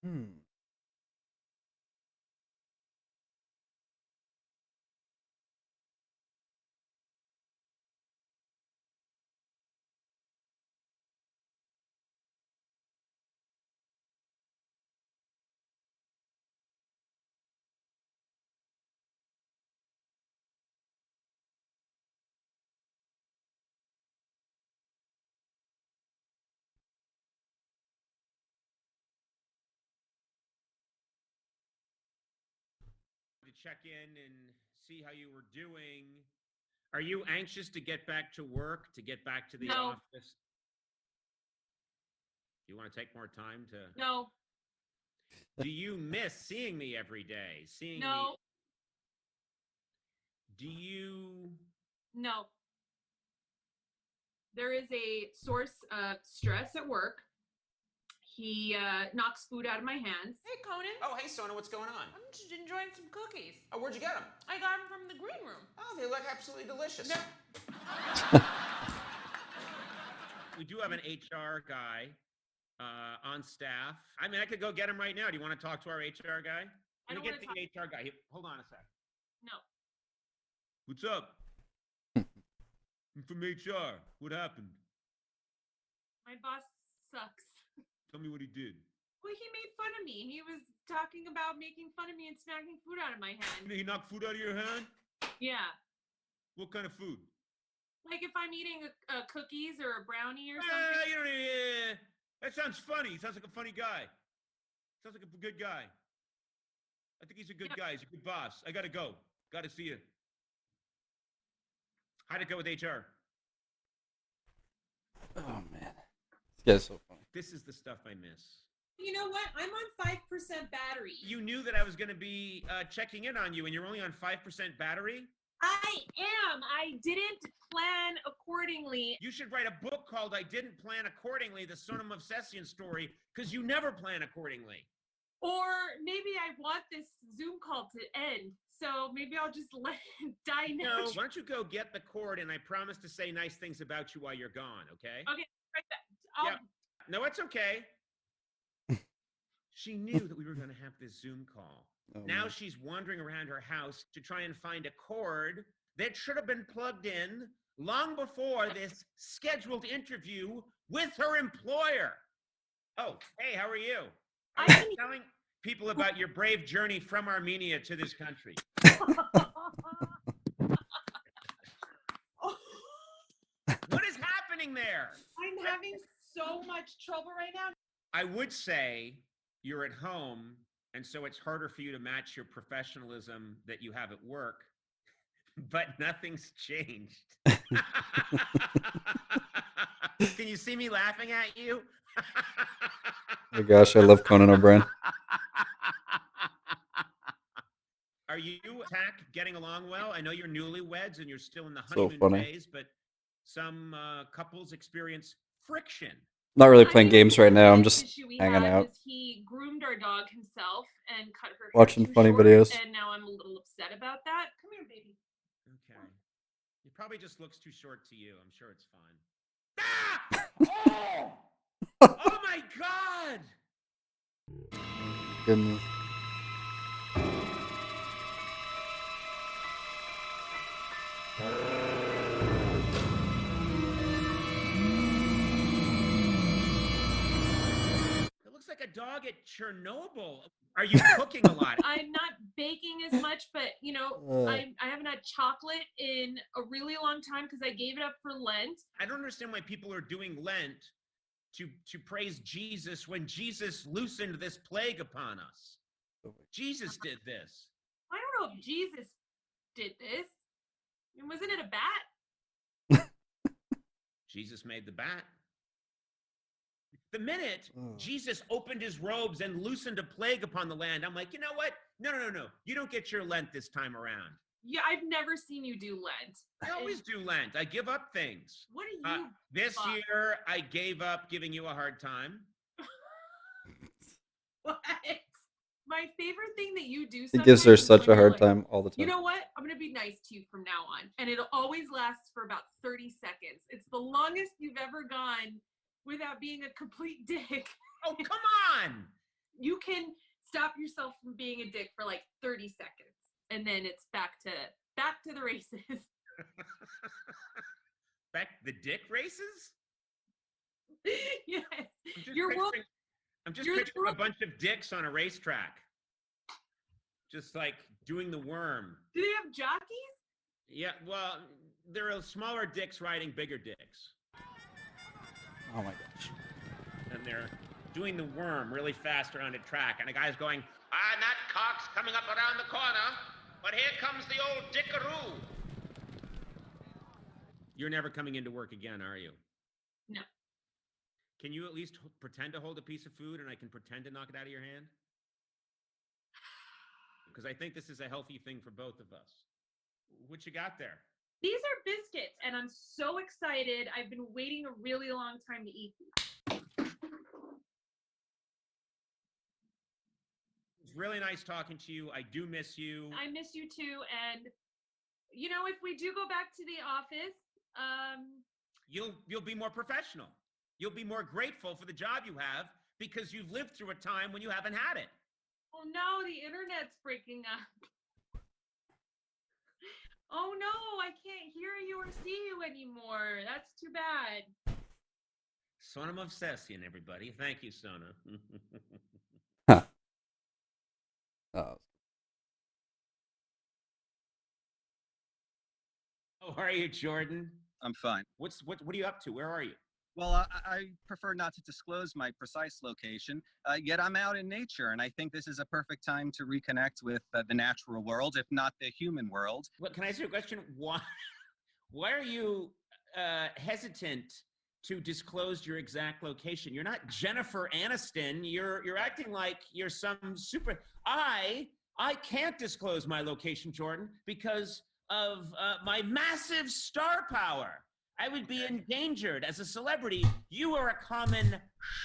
Hmm. To check in and see how you were doing. Are you anxious to get back to work, to get back to the No, office? Do you want to take more time to? no, Do you miss seeing me every day? Seeing me? no, Do you? no. There is a source of stress at work. He knocks food out of my hands. Hey, Conan. Oh, hey, Sona, what's going on? I'm just enjoying some cookies. Oh, where'd you get them? I got them from the green room. Oh, they look absolutely delicious. No. We do have an HR guy on staff. I mean, I could go get him right now. Do you want to talk to our HR guy? I Let don't me want get to the talk. HR guy. Hold on a sec. No. What's up? I'm from HR. What happened? My boss sucks. Tell me what he did. Well, he made fun of me. He was talking about making fun of me and smacking food out of my hand. He knocked food out of your hand? Yeah. What kind of food? Like if I'm eating a cookies or a brownie or something. You don't need, that sounds funny. He sounds like a funny guy. Sounds like a good guy. I think he's a good guy. He's a good boss. I gotta go. Gotta see you. How'd it go with HR? Oh man, this guy's so funny. This is the stuff I miss. You know what? I'm on 5% battery. You knew that I was going to be checking in on you, and you're only on 5% battery? I am. I didn't plan accordingly. You should write a book called I Didn't Plan Accordingly, the Sonam Obsession story, because you never plan accordingly. Or maybe I want this Zoom call to end. So maybe I'll just let it die now. No, why don't you go get the cord, and I promise to say nice things about you while you're gone, okay? Okay, right back. I'll, Yeah. No, it's okay. She knew that we were going to have this Zoom call. Oh, Now man. she's wandering around her house to try and find a cord that should have been plugged in long before this scheduled interview with her employer. Oh, hey, how are you? I was telling people about your brave journey from Armenia to this country. What is happening there? I'm having so much trouble right now. I would say you're at home, and so it's harder for you to match your professionalism that you have at work, but nothing's changed. Can you see me laughing at you? Oh gosh, I love Conan O'Brien. Are you, Tack, getting along well? I know you're newlyweds and you're still in the So honeymoon funny. phase, but some couples experience friction. Not really I playing mean, games right now. I'm the just issue we hanging had out, was he groomed our dog himself and cut her hair watching too funny short, videos. and now I'm a little upset about that. Come here, baby. Okay. It probably just looks too short to you. I'm sure it's fine. Ah! Oh! Oh my God! Goodness. It looks like a dog at Chernobyl. Are you cooking a lot? I'm not baking as much, but you know, I haven't had chocolate in a really long time because I gave it up for Lent. I don't understand why people are doing Lent to praise Jesus when Jesus loosened this plague upon us. Jesus did this. I don't know if Jesus did this. I mean, wasn't it a bat? Jesus made the bat. The minute Oh. Jesus opened his robes and loosened a plague upon the land, I'm like, you know what? No. You don't get your Lent this time around. Yeah, I've never seen you do Lent. I always do Lent. I give up things. What do you? This fuck? year, I gave up giving you a hard time. What? My favorite thing that you do. He gives her sometimes is such when a you're hard like, time all the time. You know what? I'm gonna be nice to you from now on, and it'll always last for about 30 seconds. It's the longest you've ever gone without being a complete dick. Oh, come on! you can stop yourself from being a dick for like 30 seconds, and then it's back to the races. Back the dick races? Yes. I'm just Your world. picturing, I'm just your picturing a world- bunch of dicks on a racetrack. Just like doing the worm. Do they have jockeys? Yeah, well, there are smaller dicks riding bigger dicks. Oh my gosh. And they're doing the worm really fast around a track. And the guy's going, that cock's coming up around the corner, but here comes the old dickaroo. You're never coming into work again, are you? No. Can you at least pretend to hold a piece of food and I can pretend to knock it out of your hand? Because I think this is a healthy thing for both of us. What you got there? These are biscuits, and I'm so excited. I've been waiting a really long time to eat these. It's really nice talking to you. I do miss you. I miss you too, and you know, if we do go back to the office, You'll be more professional. You'll be more grateful for the job you have because you've lived through a time when you haven't had it. oh no, the internet's breaking up. Oh no, I can't hear you or see you anymore. That's too bad. Sonam Obsession, everybody. Thank you, Sona. Oh, How are you, Jordan? I'm fine. What are you up to? Where are you? Well, I prefer not to disclose my precise location, yet I'm out in nature, and I think this is a perfect time to reconnect with the natural world, if not the human world. What, can I ask you a question? Why are you hesitant to disclose your exact location? You're not Jennifer Aniston. You're acting like you're some super. I can't disclose my location, Jordan, because of my massive star power. I would be endangered as a celebrity. You are a common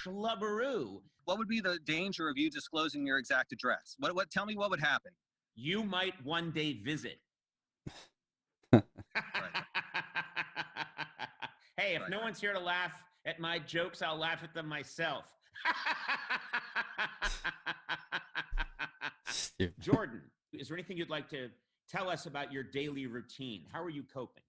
schlubberoo. What would be the danger of you disclosing your exact address? What? Tell me what would happen. You might one day visit. Hey, if no one's here to laugh at my jokes, I'll laugh at them myself. Stupid. Jordan, is there anything you'd like to tell us about your daily routine? How are you coping?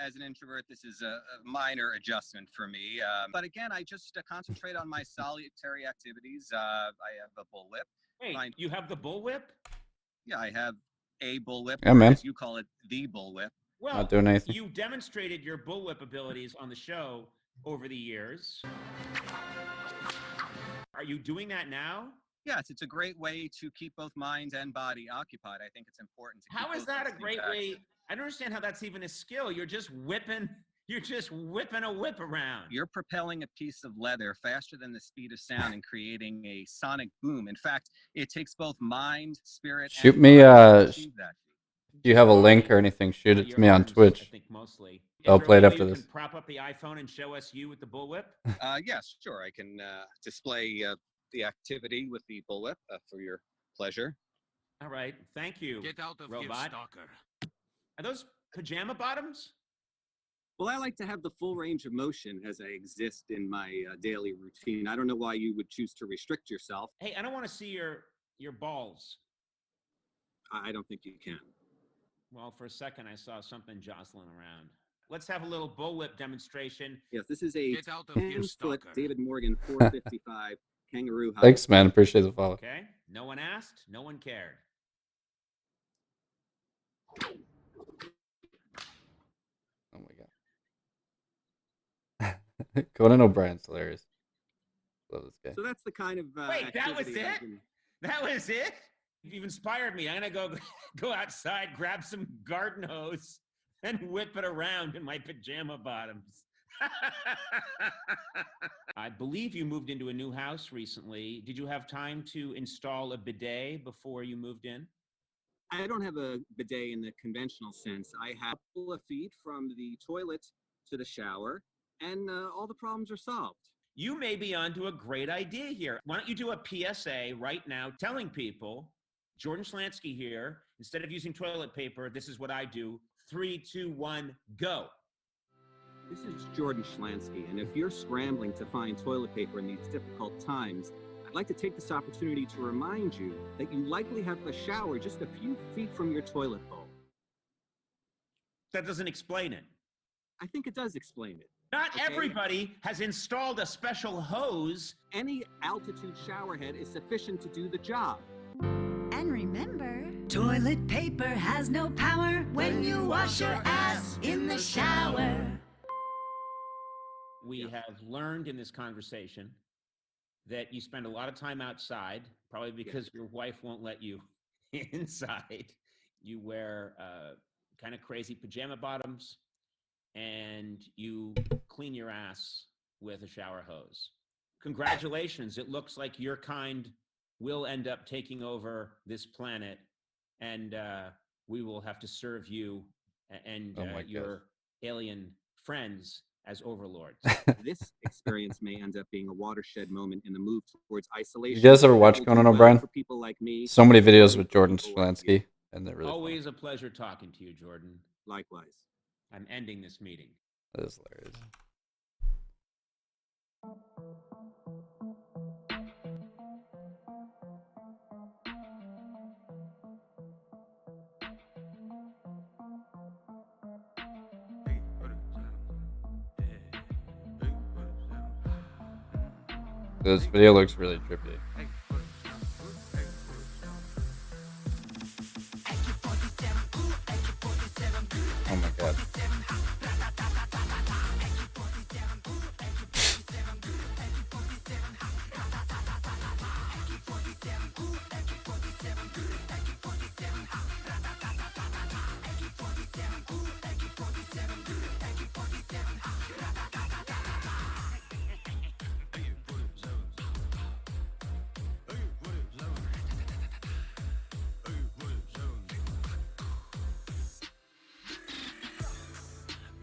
As an introvert, this is a minor adjustment for me. But again, I just concentrate on my solitary activities. I have a bullwhip. Wait, Fine. you have the bullwhip? Yeah, I have a bullwhip. Yeah, or man. as you call it, the bullwhip. Well, Not doing anything. you demonstrated your bullwhip abilities on the show over the years. Are you doing that now? Yes, it's a great way to keep both mind and body occupied. I think it's important to keep How is both that a those great things active. way? I don't understand how that's even a skill. You're just whipping a whip around. You're propelling a piece of leather faster than the speed of sound and creating a sonic boom. In fact, it takes both mind, spirit, Shoot and me, body to achieve that. Do you have a link or anything? Shoot it Your to me on arms, Twitch. I think mostly. I'll Is there a play it way after you this. Can prop up the iPhone and show us you with the bullwhip. Yes, sure. I can display the activity with the bullwhip for your pleasure. All right, thank you. Get out of Robot. here, stalker. Are those pajama bottoms? Well, I like to have the full range of motion as I exist in my daily routine. I don't know why you would choose to restrict yourself. Hey, I don't want to see your balls. I don't think you can. Well, for a second, I saw something jostling around. Let's have a little bullwhip demonstration. Yes, this is a Get out of here, 10-foot stalker. David Morgan 455 kangaroo hug. Thanks, man. Appreciate the follow. Okay? No one asked, no one cared. Oh my god. Conan O'Brien's hilarious. Love this guy. So that's the kind of Wait, that was activity I've it? been- That was it? You've inspired me. I'm gonna go outside, grab some garden hose, and whip it around in my pajama bottoms. I believe you moved into a new house recently. Did you have time to install a bidet before you moved in? I don't have a bidet in the conventional sense. I have a couple of feet from the toilet to the shower, and all the problems are solved. You may be onto a great idea here. Why don't you do a PSA right now telling people, Jordan Schlansky here, instead of using toilet paper, this is what I do. 3, 2, 1, go. This is Jordan Schlansky, and if you're scrambling to find toilet paper in these difficult times, I'd like to take this opportunity to remind you that you likely have a shower just a few feet from your toilet bowl. That doesn't explain it. I think it does explain it. Not Okay. everybody has installed a special hose. Any altitude shower head is sufficient to do the job. And remember, toilet paper has no power when you wash your ass in the shower. We have learned in this conversation that you spend a lot of time outside, probably because your wife won't let you inside. You wear kind of crazy pajama bottoms, and you clean your ass with a shower hose. Congratulations. It looks like your kind will end up taking over this planet, and we will have to serve you and Oh my your alien friends as overlords. This experience may end up being a watershed moment in the move towards isolation. You guys ever watch That will Conan do well O'Brien? for people like me. So many videos and with Jordan people like you. Schlansky, and they're really funny. Always a pleasure talking to you, Jordan. Likewise. I'm ending this meeting. That is hilarious. This video looks really trippy. Oh my god.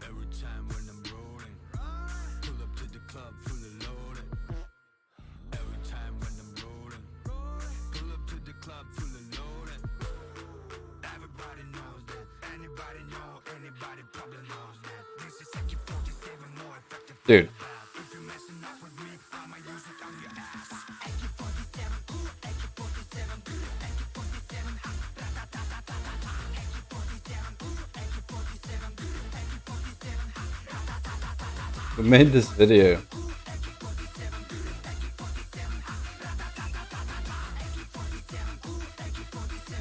Every time when I'm rolling, pull up to the club full of loaded. Every time when I'm rolling, pull up to the club full of loaded. Everybody knows that. Anybody know? Anybody probably knows that. This is AK-47 more effective. Dude. If you're messing up with me, I'ma use it on your ass. Who made this video?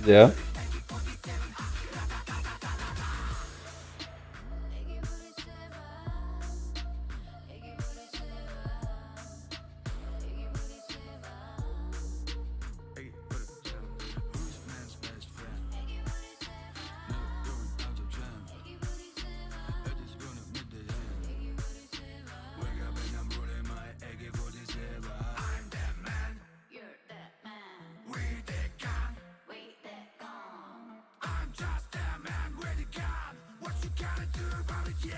Yeah. Who's man's best friend? Never going out of jam. I just wanna meet the end. Wake up and I'm rolling my AK-47. I'm that man. You're that man. We that gun. Wait, that gone. I'm just that man with a gun. What you gotta do about it? Yeah.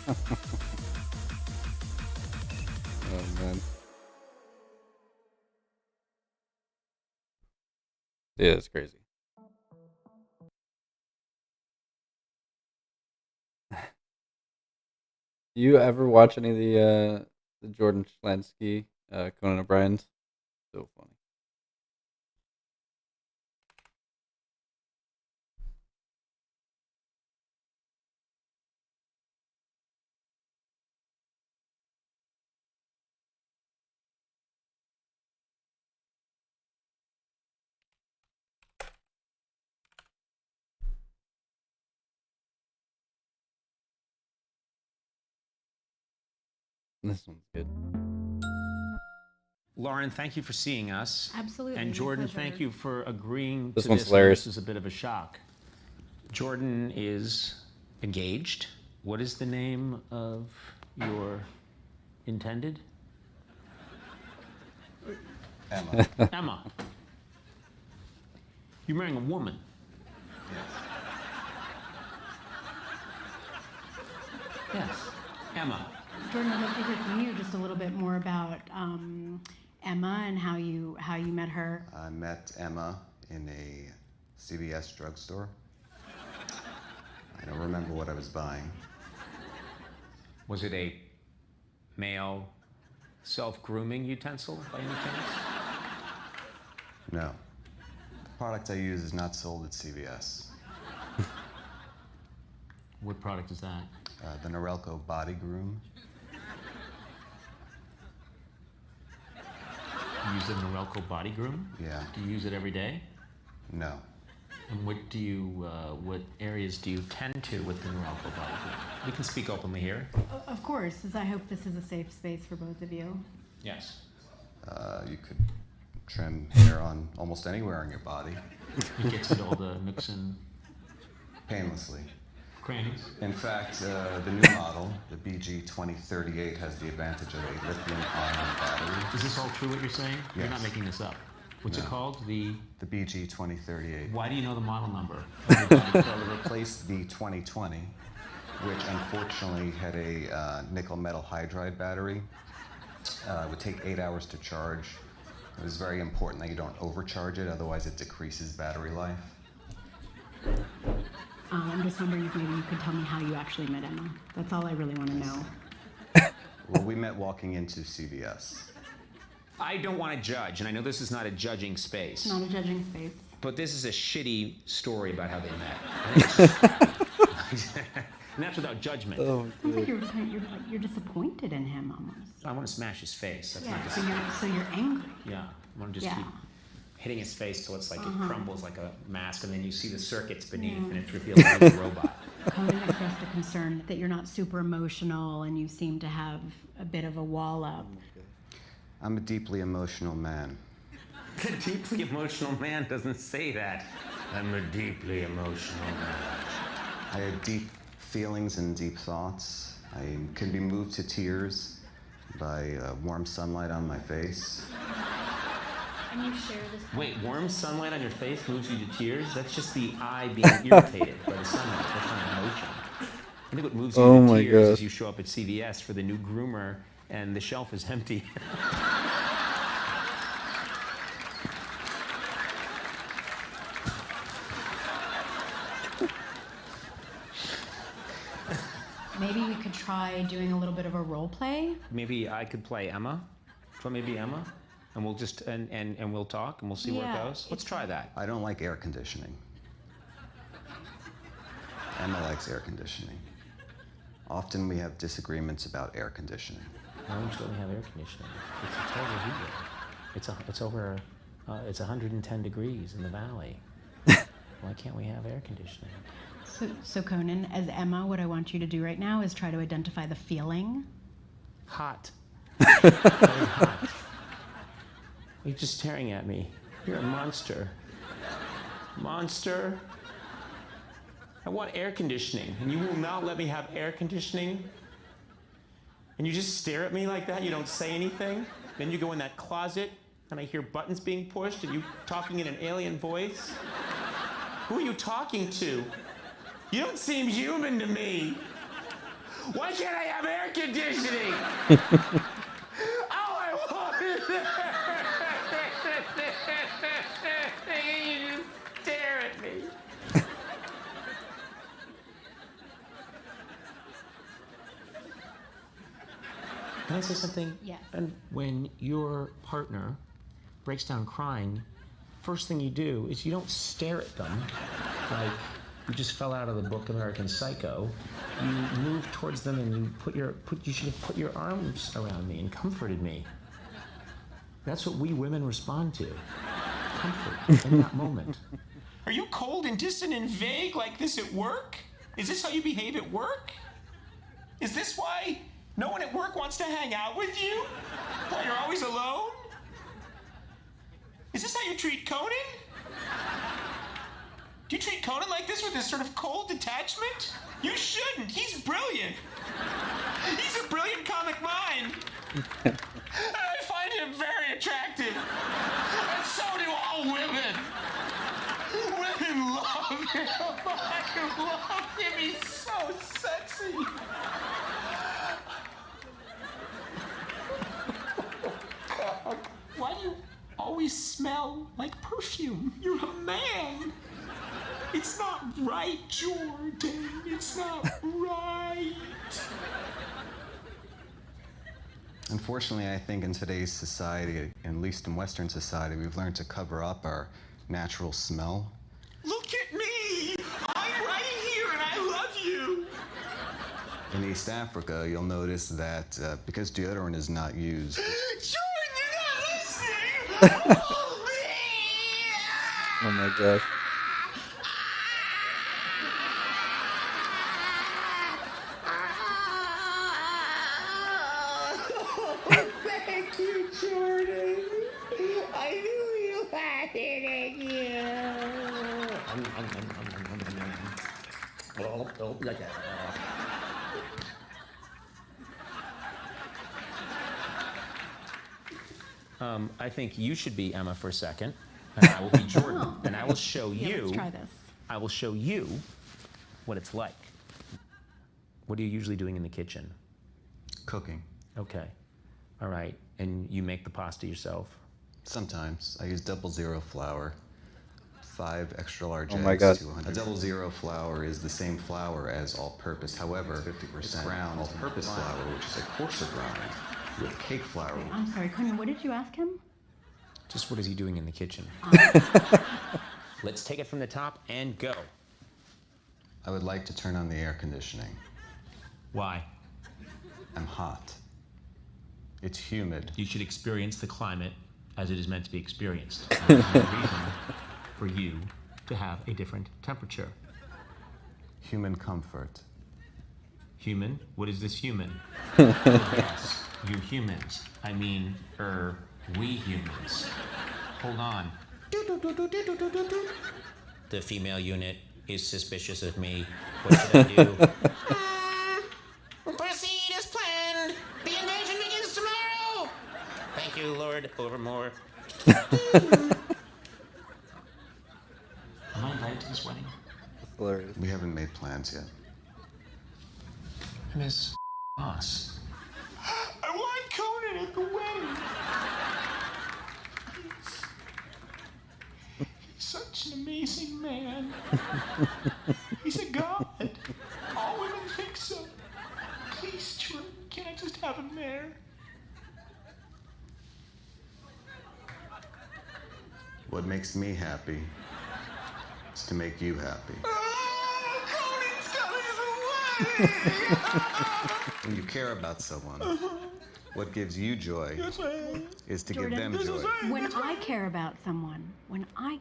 Oh man. Yeah, it's crazy. Do you ever watch any of the Jordan Schlansky, Conan O'Brien's? So funny. This one's good. Lauren, thank you for seeing us. Absolutely. And my Jordan, pleasure. thank you for agreeing This to one's this. hilarious. This is a bit of a shock. Jordan is engaged. What is the name of your intended? Emma. Emma. You're marrying a woman. Yes, Emma. Jordan, I'd love to hear from you just a little bit more about Emma and how you met her. I met Emma in a CVS drugstore. I remember what I was buying. Was it a male self-grooming utensil by any chance? No. The product I use is not sold at CVS. What product is that? The Norelco Body Groom. You use the Norelco Body Groom? Yeah. Do you use it every day? No. And what areas do you tend to with the Norelco Body Groom? We can speak openly here. Of course, as I hope this is a safe space for both of you. Yes. You could trim hair on almost anywhere on your body. It gets into all the nooks and Painlessly. crannies. In fact, the new model, the BG2038, has the advantage of a lithium-ion battery. Is this all true what you're saying? You're Yes. not making this up. What's it No. called? The BG2038. Why do you know the model number? Well, it replaced the 2020, which unfortunately had a nickel metal hydride battery. It would take 8 hours to charge. It was very important that you don't overcharge it, otherwise it decreases battery life. I'm just wondering if maybe you could tell me how you actually met Emma. That's all I really want to know. Well, we met walking into CVS. I don't want to judge, and I know this is not a judging space, Not a judging space. but this is a shitty story about how they met. I think and that's without judgment. Oh, Sounds like good. you're disappointed in him almost. I want to smash his face. That's not Yeah. just. So you're angry. Yeah, I want to just Yeah. keep hitting his face till it's like Uh-huh. it crumbles like a mask, and then you see the circuits beneath, and it's revealed to be a robot. Conan expressed the concern that you're not super emotional and you seem to have a bit of a wall up. I'm a deeply emotional man. A deeply emotional man doesn't say that. I'm a deeply emotional man. I have deep feelings and deep thoughts. I can be moved to tears by warm sunlight on my face. And you share this. Wait, warm sunlight on your face moves you to tears? That's just the eye being irritated by the sunlight. That's not emotion. I think what moves you Oh to my tears gosh. is you show up at CVS for the new groomer and the shelf is empty. Maybe we could try doing a little bit of a role play. Maybe I could play Emma. So maybe Emma, and we'll just and we'll talk and we'll see where it Yeah, goes. Let's try that. I don't like air conditioning. Emma likes air conditioning. Often we have disagreements about air conditioning. Why don't you let me have air conditioning? It's terrible heat here. It's over. It's 110 degrees in the valley. Why can't we have air conditioning? So Conan, as Emma, what I want you to do right now is try to identify the feeling. Hot. Very hot. You're just staring at me. You're a monster. Monster. I want air conditioning, and you will not let me have air conditioning? And you just stare at me like that? You don't say anything? Then you go in that closet, and I hear buttons being pushed, and you talking in an alien voice? Who are you talking to? You don't seem human to me. Why can't I have air conditioning? All I want is air conditioning. You just stare at me. Can I say something? Yes. And when your partner breaks down crying, first thing you do is you don't stare at them like you just fell out of the book American Psycho. You move towards them and you should have put your arms around me and comforted me. That's what we women respond to. Comfort in that moment. Are you cold and distant and vague like this at work? Is this how you behave at work? Is this why no one at work wants to hang out with you? Why you're always alone? Is this how you treat Conan? Do you treat Conan like this with this sort of cold detachment? You shouldn't. He's brilliant. He's a brilliant comic mind. I find him very attractive. And so do all women. Women love him. I love him. He's so sexy. God, why do you always smell like perfume? You're a man. It's not right, Jordan. It's Unfortunately, I think in today's society, at least in Western society, we've learned to cover up our natural smell. Look at me! I'm right here and I love you! In East Africa, you'll notice that because deodorant is not used, Jordan, you're not listening! Oh my gosh. Thank you, Jordan. I knew you had it in you. I think you should be Emma for a second, and I will be Jordan, and I will show Yeah, you. let's try this. I will show you what it's like. What are you usually doing in the kitchen? cooking. Okay. All right. And you make the pasta yourself? Sometimes. I use 00 flour, 5 extra large Oh eggs, my God. 200. A 00 flour is the same flour as all-purpose. However, 50% ground all-purpose flour, which is a coarser grind, with cake flour. Wait, I'm sorry, Conan, what did you ask him? Just what is he doing in the kitchen? Let's take it from the top and go. I would like to turn on the air conditioning. Why? I'm hot. It's humid. You should experience the climate as it is meant to be experienced. There's no reason for you to have a different temperature. Human comfort. Human? What is this human? Yes, you humans. I mean, we humans. Hold on. The female unit is suspicious of me. What should I do? Proceed as planned. The invasion begins tomorrow. Thank you, Lord Overmore. Am I invited to this wedding? Hilarious. We haven't made plans yet. Miss Moss. I want Conan at the wedding. He's such an amazing man. He's a god. All women think so. Please, Jordan, can I just have him there? What makes me happy is to make you happy. Oh, Conan's coming to the wedding! When you care about someone, what gives you joy is to give them joy. When I care about someone, Say hi,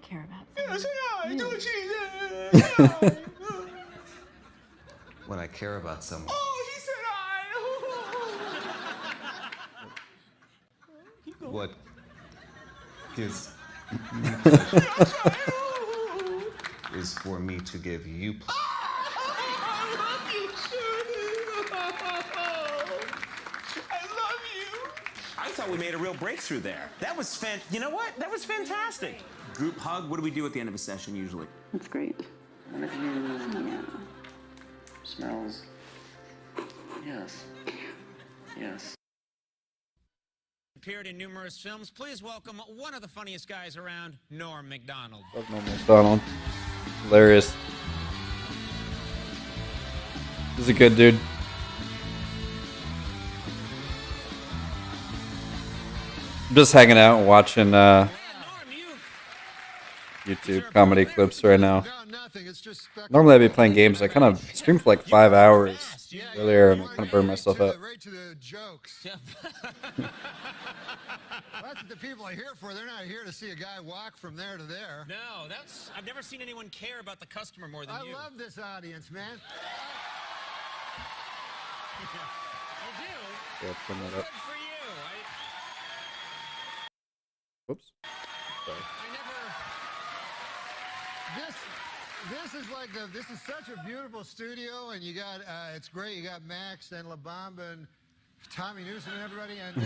you. do what she said. When I care about someone, Oh, he said hi. what gives me pleasure is for me to give you pleasure. I love you, Jordan. I love you. I thought we made a real breakthrough there. That was You know what? That was fantastic. Group hug. What do we do at the end of a session usually? That's great. One of you smells. Yes. Yes. Appeared in numerous films. Please welcome one of the funniest guys around, Norm Macdonald. Love Norm Macdonald. Hilarious. He's a good dude. I'm just hanging out and watching YouTube comedy clips right now. Normally I'd be playing games. I kind of streamed for like 5 hours earlier and I kind of burned myself out. Right to the jokes. That's what the people are here for. They're not here to see a guy walk from there to there. No, I've never seen anyone care about the customer more than you. I love this audience, man. You do? Yeah, turn that Good up. for you. Whoops. Sorry. This is like this is such a beautiful studio, and you got it's great. You got Max and La Bamba and Tommy Newsom and everybody, and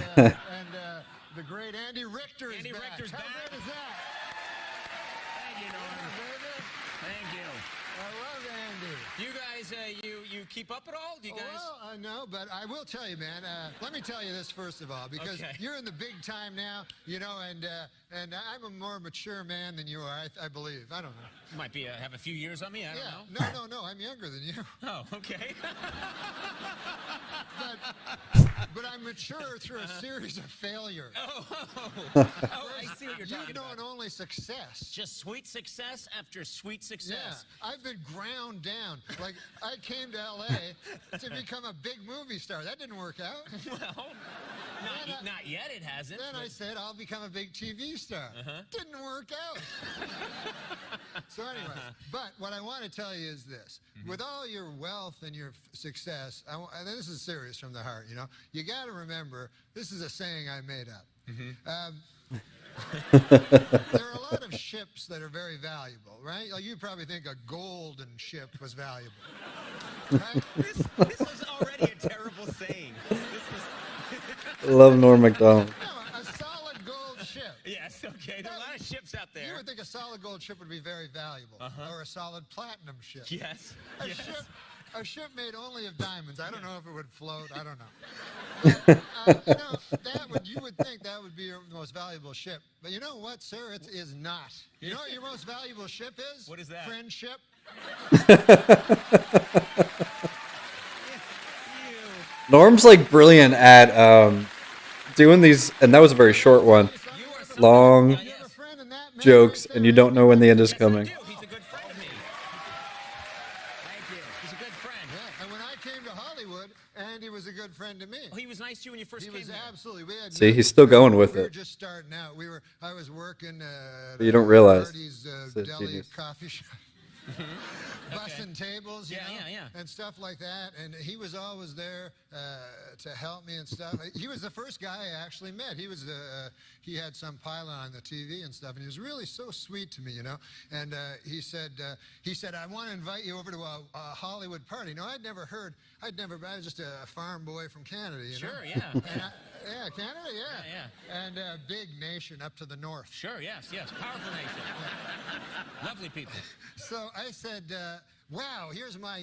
the great Andy Richter is Andy back. Richter's How back. great is that? Thank you, Norm. David? Thank you. I love Andy. You guys, you keep up at all? Do you guys? Well, no, but I will tell you, man. Let me tell you this first of all, because Okay. you're in the big time now, you know, and I'm a more mature man than you are, I believe. I don't know. Might be have a few years on me. I don't know. No, I'm younger than you. Oh, okay. but I'm mature through a series of failures. I see what you're You've talking known about. only success. Just sweet success after sweet Yeah, success. I've been ground down. Like, I came to L.A. to become a big movie star. That didn't work out. Well, not yet. It hasn't. Then I said, I'll become a big TV star. Didn't work out. So anyway, but what I want to tell you is this. With all your wealth and your success, and this is serious from the heart, you know, you got to remember, this is a saying I made up. There are a lot of ships that are very valuable, right? Like, you probably think a golden ship was valuable. Right? This is already a terrible saying. I love Norm Macdonald. No, a solid gold ship. Yes, okay. There are a lot of ships out there. You would think a solid gold ship would be very valuable, or a solid platinum ship. Yes. A ship made only of diamonds. I don't know if it would float. I don't know. You would think that would be your most valuable ship. But you know what, sir? It is not. You know what your most valuable ship is? What is that? Friendship. Norm's like brilliant at doing these, and that was a very short one. Long jokes, and you don't know when the end is coming. He's a good friend of me. Thank you. He's a good friend. Yeah, and when I came to Hollywood, Andy was a good friend to me. Oh, he was nice to you when you first He came was here. absolutely. We had See, he's still going with we were it. just starting out. I was working. But you don't realize Artie's it's a deli genius. coffee shop. Busting tables, you know, and stuff like that. And he was always there to help me and stuff. He was the first guy I actually met. He had some pilot on the TV and stuff, and he was really so sweet to me, you know. And he said, I want to invite you over to a Hollywood party. No, I was just a farm boy from Canada, you know. Sure, yeah. And yeah, Canada, yeah. And a big nation up to the north. Sure, yes. Powerful nation. Lovely people. So I said, wow, here's my,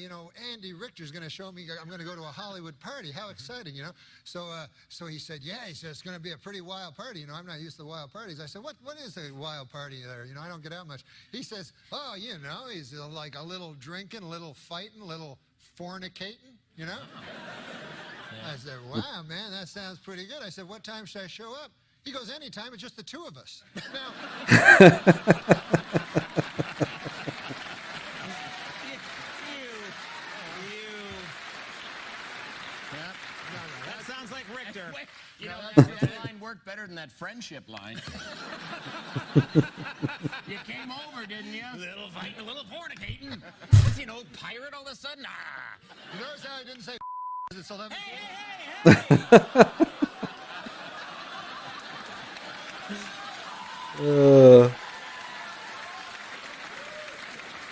Andy Richter's going to show me, I'm going to go to a Hollywood party. How exciting, you know? So he said, it's going to be a pretty wild party. You know, I'm not used to wild parties. I said, what is a wild party there? You know, I don't get out much. He says, oh, you know, he's like a little drinking, a little fighting, a little fornicating, you know? I said, wow, man, that sounds pretty good. I said, what time should I show up? He goes, anytime, it's just the two of us. Now, That sounds like Richter. You know, that line worked better than that friendship line. You came over, didn't you? A little fighting, a little fornicating. Is he an old pirate all of a sudden? you notice how I didn't say it's 11.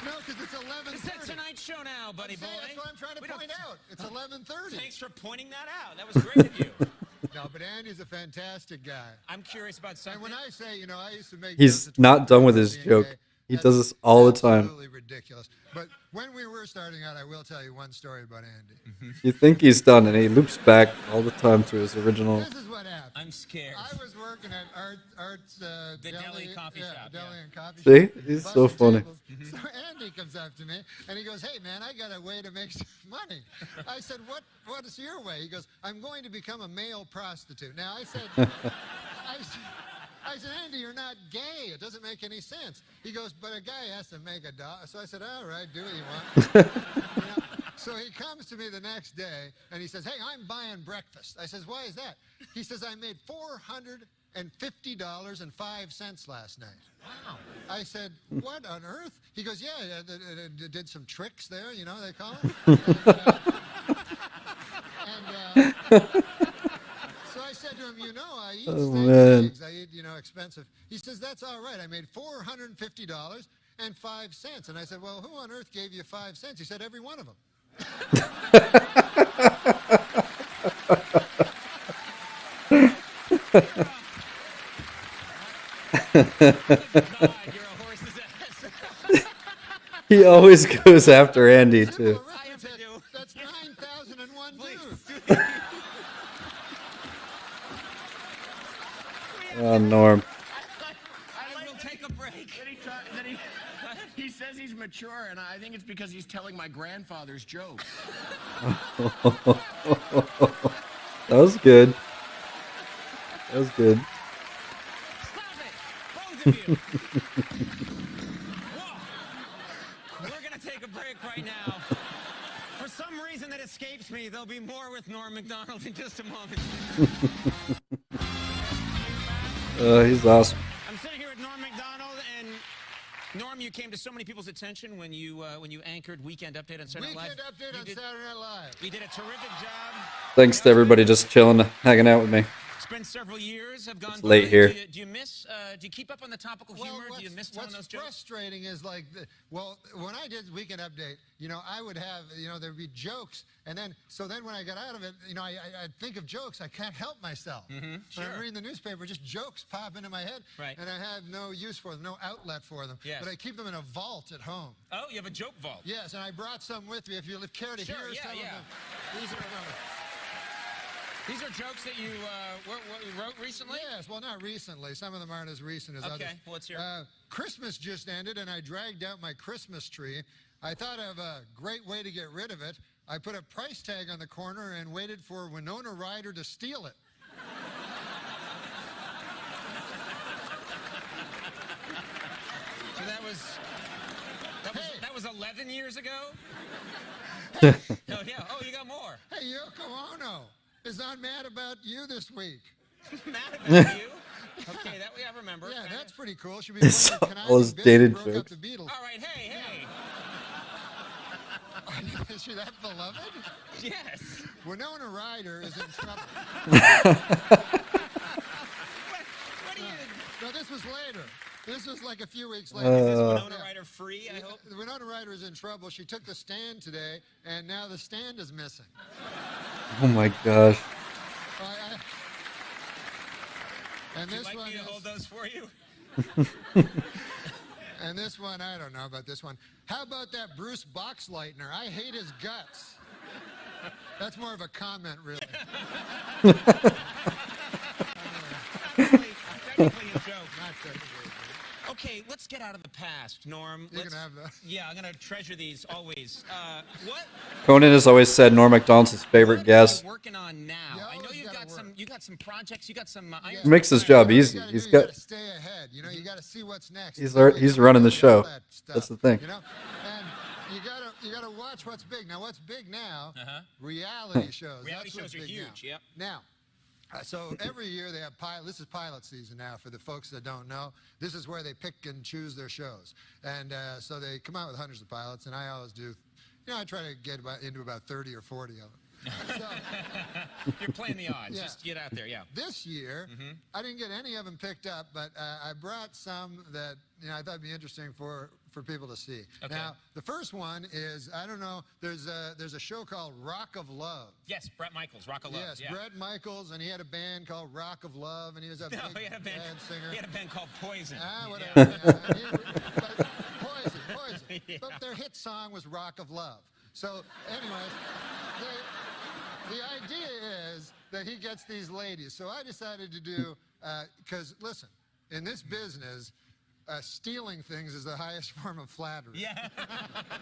No, because it's 11:30. It's a Tonight Show now, buddy boy. That's what I'm trying to point out. It's 11:30. Thanks for pointing that out. That was great of you. No, but Andy's a fantastic guy. I'm curious about something. And when I say, I used to make. He's jokes not done with his being joke. gay, He that's does this all the time. Absolutely ridiculous. But when we were starting out, I will tell you one story about Andy. You think he's done, and he loops back all the time to his original. This is what happened. I'm scared. I was working at Art's The deli coffee shop, Deli yeah. and coffee See? shop. He's so Busting funny. tables. So Andy comes up to me and he goes, "Hey man, I got a way to make some money." I said, "What is your way?" He goes, "I'm going to become a male prostitute." Now I said, I said, "Andy, you're not gay. It doesn't make any sense." He goes, "But a guy has to make $1." So I said, "All right, do what you want." So he comes to me the next day and he says, "Hey, I'm buying breakfast." I says, "Why is that?" He says, "I made $450.05 last night." Wow. I said, "What on earth?" He goes, "Yeah, did some tricks there, they call them." So I said to him, I eat steak and eggs. I eat, expensive. He says, "That's all right. I made $450.05. And I said, "Well, who on earth gave you 5 cents?" He said, "Every one of them." He always goes after Andy, too. That's 9,001 views. Oh, Norm. I will take a break. Then he says he's mature, and I think it's because he's telling my grandfather's jokes. That was good. That was good. Both of you. Whoa. We're gonna take a break right now. For some reason that escapes me, there'll be more with Norm Macdonald in just a moment. He's awesome. I'm sitting here with Norm Macdonald, and Norm, you came to so many people's attention when you anchored Weekend Update on Saturday Night Live. Weekend Update on Saturday Night Live. You did a terrific job. Thanks to everybody just chilling, hanging out with me. It's been several years. Have gone. It's late by. here. Do you miss? Do you keep up on the topical humor? Do you miss telling those jokes? What's frustrating is like, when I did Weekend Update, I would have, there'd be jokes, and then when I got out of it, I'd think of jokes. I can't help myself. When I'm reading the newspaper, just jokes pop into my head, and I have no use for them, no outlet for them. Yes. But I keep them in a vault at home. Oh, you have a joke vault. Yes, and I brought some with me. If you care to hear some of them, These are jokes that you wrote recently? Yes, well, not recently. Some of them aren't as recent as others. Okay, what's your... Christmas just ended, and I dragged out my Christmas tree. I thought of a great way to get rid of it. I put a price tag on the corner and waited for Winona Ryder to steal it. So that was 11 years ago? Hey. Oh, yeah. Oh, you got more. Hey, Yoko Ono is not mad about you this week. Mad about you? Okay, I remember. Yeah, that's pretty cool. She'll be It's playing all his dated jokes. the Beatles. All right, hey. Is she that beloved? Yes. Winona Ryder is in trouble. What do you... No, this was later. This was like a few weeks later. Is this Winona Ryder free, I hope? Winona Ryder is in trouble. She took the stand today, and now the stand is missing. Oh my gosh. And Would this you like one me to is, hold those for you? And this one, I don't know about this one. How about that Bruce Boxleitner? I hate his guts. That's more of a comment, really. Technically a joke. Not technically. Okay, let's get out of the past, Norm. You can have that. Yeah, I'm gonna treasure these always. What? Conan has always said Norm Macdonald's his favorite guest. What are you working on now? I know you got some projects. You got some. He makes his job easy. You He's gotta got. stay ahead. You got to see what's next. He's running the show. That's the thing. And you gotta watch what's big. Now, what's big now? Reality shows. Reality That's what's shows are big huge. Now. Yep. Now. So every year they have this is pilot season now for the folks that don't know. This is where they pick and choose their shows. And so they come out with hundreds of pilots, and I always do, I try to get into about 30 or 40 of them. So, you're playing the odds. Yeah. Just get out there, yeah. This year, I didn't get any of them picked up, but I brought some that I thought would be interesting for people to see. Okay. Now, the first one is, I don't know, there's a show called Rock of Love. Yes, Brett Michaels, Rock of Love. Yes, yeah. Brett Michaels, and he had a band called Rock of Love, and he was a big he had a band singer. He had a band called Poison. Whatever. But Poison. Yeah. But their hit song was Rock of Love. So, anyways, the idea is that he gets these ladies. So I decided to do, because listen, in this business, stealing things is the highest form of flattery. Yeah.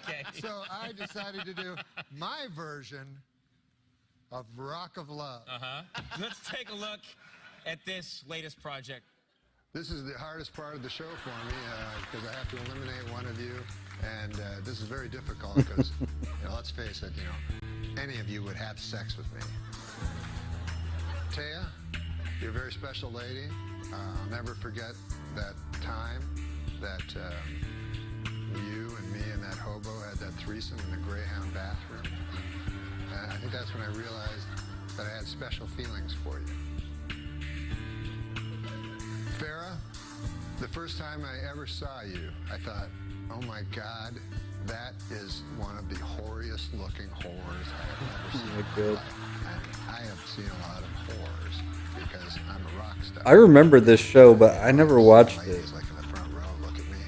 Okay. So I decided to do my version of Rock of Love. Let's take a look at this latest project. This is the hardest part of the show for me because I have to eliminate one of you, and this is very difficult because, let's face it, any of you would have sex with me. Taya, you're a very special lady. I'll never forget that time that you and me and that hobo had that threesome in the Greyhound bathroom. I think that's when I realized that I had special feelings for you. Farrah, the first time I ever saw you, I thought, oh my God, that is one of the whoriest looking whores I have ever seen. Oh my God. I have seen a lot of whores because I'm a rock star. I remember this show, but I never watched it. Ladies like in the front row look at me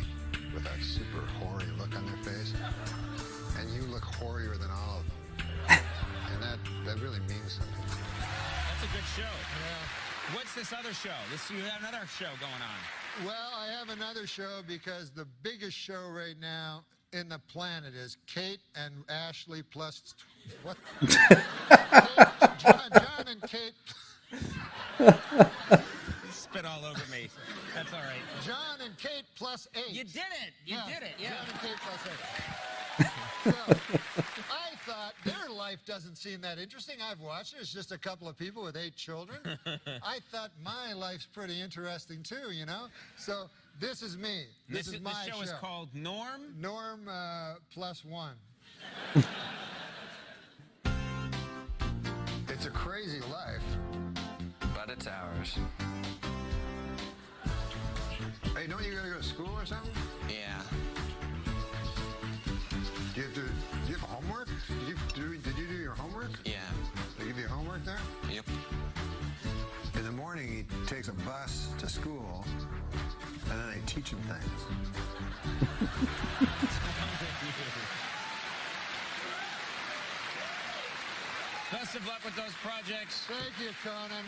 with that super hoary look on their face, and you look horier than all of them, and that really means something. That's a good show. Yeah. What's this other show? You have another show going on. Well, I have another show because the biggest show right now in the planet is Kate and Ashley plus what? John and Kate that interesting? I've watched it. It's just a couple of people with 8 children. I thought my life's pretty interesting too, you know? So this is me. This is my show. Is called Norm? Norm plus 1. It's a crazy life. But it's ours. Hey, don't you gotta go to school or something? Yeah. Do you have homework? Did you do your homework? Yeah. They give you homework there? Yep. In the morning, he takes a bus to school, and then they teach him things. Best of luck with those projects. Thank you, Conan.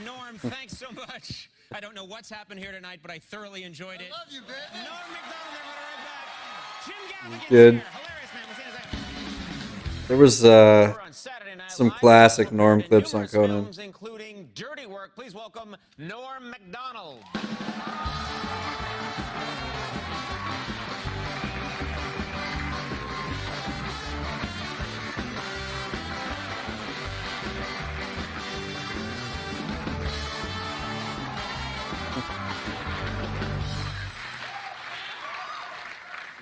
Norm, thanks so much. I don't know what's happened here tonight, but I thoroughly enjoyed it. I love you, baby. Norm McDonald, everyone, right back. Jim Gaffigan Good. here. Hilarious, man. We'll see you in a second. There was We're on Saturday Night some Live. classic Norm In clips on numerous Conan. films, including Dirty Work. Please welcome Norm McDonald.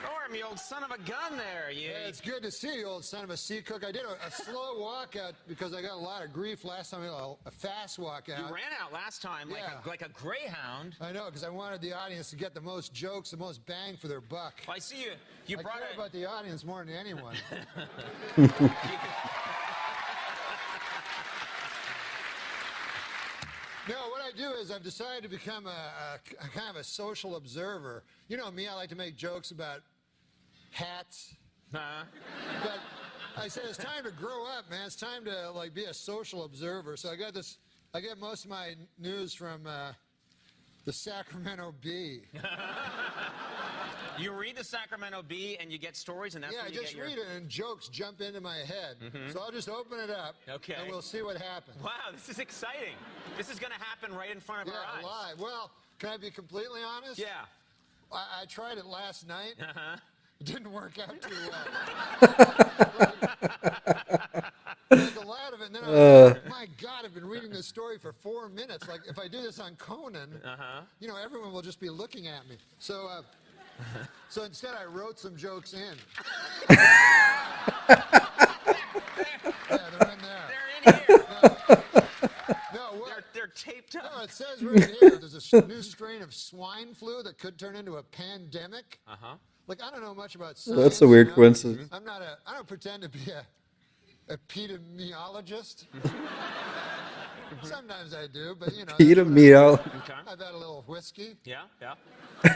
Norm, you old son of a gun there. You, Yeah, it's good to see you, old son of a sea cook. I did a slow walkout because I got a lot of grief last time. A fast walkout. you ran out last time Yeah. like a greyhound. I know, because I wanted the audience to get the most jokes, the most bang for their buck. Well, I see you I brought care a... about the audience more than anyone. No, what I do is I've decided to become a kind of a social observer. You know me, I like to make jokes about hats. But I said it's time to grow up, man. It's time to like be a social observer. So I get most of my news from the Sacramento Bee. You read the Sacramento Bee and you get stories, and that's Yeah, when I you just get your... read it and jokes jump into my head. So I'll just open it up, Okay. and we'll see what happens. Wow, this is exciting. This is going to happen right in front of our eyes. Live. Well, can I be completely honest? Yeah. I tried it last night. It didn't work out too well. There's a lot of it, and then I was like, my God, I've been reading this story for 4 minutes. Like, if I do this on Conan, you know, everyone will just be looking at me. So, so instead, I wrote some jokes in. Yeah, they're in there. They're in here. No, what? They're taped up. No, it says right here, there's a new strain of swine flu that could turn into a pandemic. Like, I don't know much about science. That's a weird you know? coincidence. I don't pretend to be a epidemiologist. Sometimes I do, but you know. I've had a little whiskey. Yeah, yeah.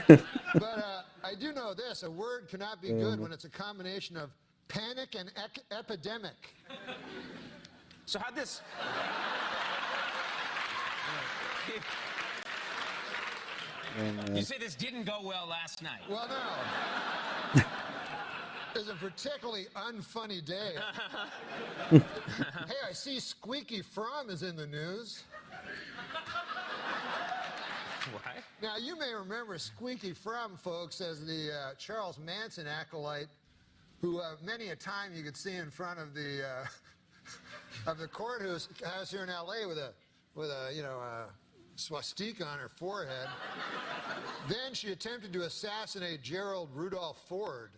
But I do know this, a word cannot be good when it's a combination of panic and epidemic. So how'd this... You say this didn't go well last night. Well, no. It was a particularly unfunny day. Hey, I see Squeaky Fromm is in the news. What? Now, you may remember Squeaky Fromm, folks, as the Charles Manson acolyte, who many a time you could see in front of the courthouse here in L.A. with a you know, swastika on her forehead. Then she attempted to assassinate Gerald Rudolph Ford.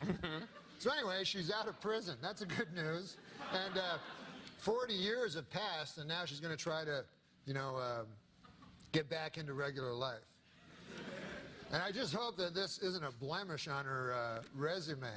So anyway, she's out of prison. That's a good news. And 40 years have passed, and now she's going to try to, you know, get back into regular life. And I just hope that this isn't a blemish on her resume.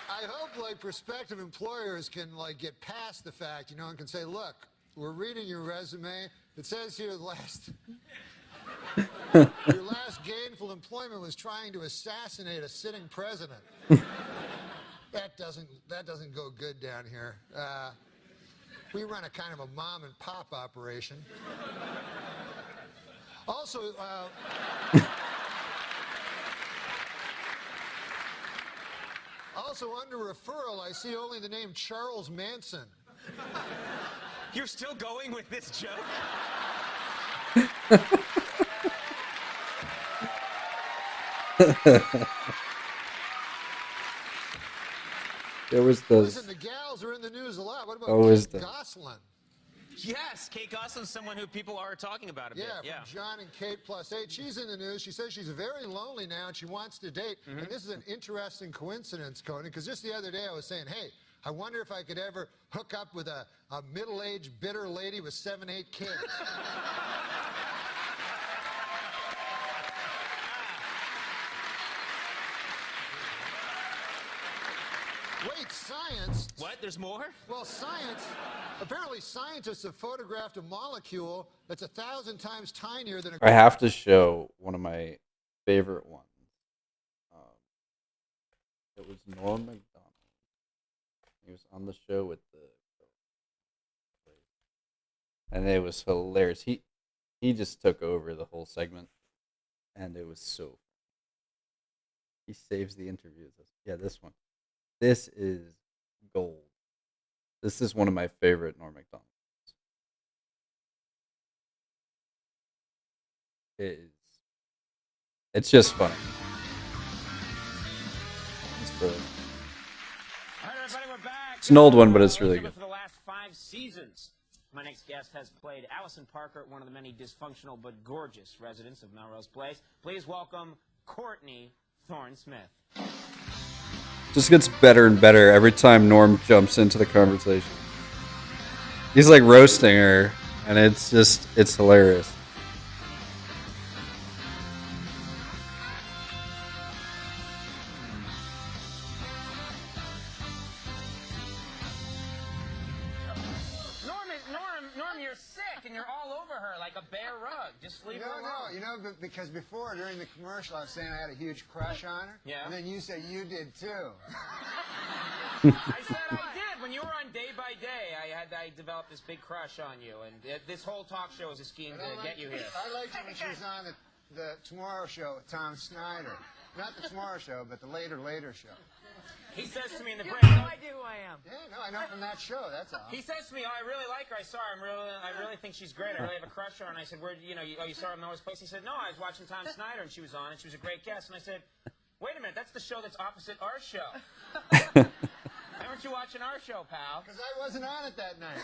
I hope, like, prospective employers can, like, get past the fact, you know, and can say, look, we're reading your resume. It says here your last gainful employment was trying to assassinate a sitting president. That doesn't go good down here. We run a kind of a mom and pop operation. Also, under referral, I see only the name Charles Manson. You're still going with this joke? There was those. Listen, the gals are in the news a lot. What about Always Kate the. Gosselin? Yes, Kate Gosselin's someone who people are talking about a bit. Yeah, from John and Kate Plus 8. She's in the news. She says she's very lonely now and she wants to date. And this is an interesting coincidence, Conan, because just the other day I was saying, hey, I wonder if I could ever hook up with a middle-aged, bitter lady with 7, 8 kids. Wait, science? What? There's more? Well, science. Apparently, scientists have photographed a molecule that's 1,000 times tinier than a. I have to show one of my favorite ones. It was Norm Macdonald. He was on the show with the. And it was hilarious. He just took over the whole segment, and it was so. He saves the interviews. Yeah, this one. This is gold. This is one of my favorite Norm Macdonald. It's just funny. It's brilliant. All right, everybody, we're back. It's an old one, but it's really Together good. For the last 5 seasons, my next guest has played Allison Parker, one of the many dysfunctional but gorgeous residents of Melrose Place. Please welcome Courtney Thorne-Smith. Just gets better and better every time Norm jumps into the conversation. He's like roasting her, and it's hilarious. Norm, you're sick, and you're all over her like a bear rug. Just leave her alone. No, you know, because before, during the commercial, I was saying I had a huge crush on her. Yeah. And then you said you did, too. I said I did. When you were on Day by Day, I developed this big crush on you, and this whole talk show is a scheme to get you here. I liked her when she was on the Tomorrow Show with Tom Snyder. Not the Tomorrow Show, but the later show. He says to me in the break. You have no idea who I am. Yeah, no, I know from that show, that's all. He says to me, "Oh, I really like her. I saw her. I really think she's great. I really have a crush on her." And I said, "Where? You saw her in Melrose Place?" He said, "No, I was watching Tom Snyder, and she was on, and she was a great guest." And I said, "Wait a minute, that's the show that's opposite our show. Why weren't you watching our show, pal?" Because I wasn't on it that night.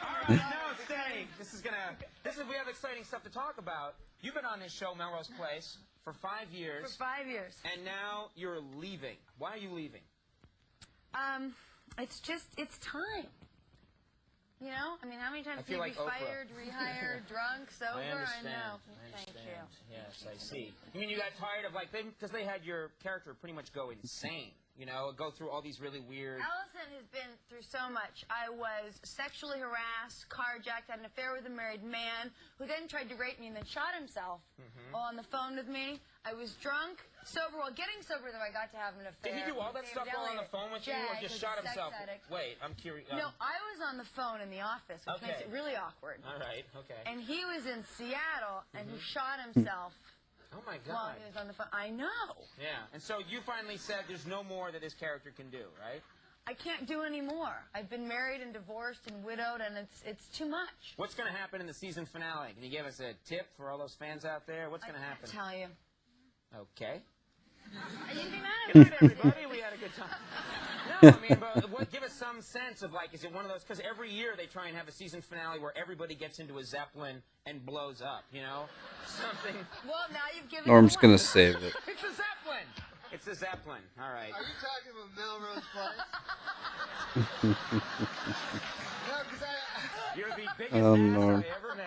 All right, no, stay. We have exciting stuff to talk about. You've been on this show, Melrose Place, for 5 years. For 5 years. And now you're leaving. Why are you leaving? It's time. You know? I mean, how many times I can feel you be like Oprah. fired, rehired, drunk, sober? I understand. know. I Thank understand. you. Yes, I see. You mean you got tired of, because they had your character pretty much go insane, go through all these really weird... Allison has been through so much. I was sexually harassed, carjacked, had an affair with a married man who then tried to rape me and then shot himself while on the phone with me. I was drunk, sober. Well, getting sober, though, I got to have an affair. Did he do all that stuff while on the phone with you, or just shot himself? Wait, I'm curious. No, I was on the phone in the office, which makes it really awkward. All right, okay. And he was in Seattle, and he shot himself. Oh, my God. While he was on the phone. I know. Yeah, and so you finally said there's no more that this character can do, right? I can't do any more. I've been married and divorced and widowed, and it's too much. What's going to happen in the season finale? Can you give us a tip for all those fans out there? What's going to happen? I can't tell you. Okay. You can be mad at Good me. night, everybody. We had a good time. No, I mean, but give us some sense of, is it one of those, because every year they try and have a season finale where everybody gets into a Zeppelin and blows up, Something. Well, now you've given Norm's me gonna one. save it. It's a Zeppelin. It's a Zeppelin. All right. Are you talking about Melrose Place? No, because You're the biggest Oh, ass Norm. I ever met.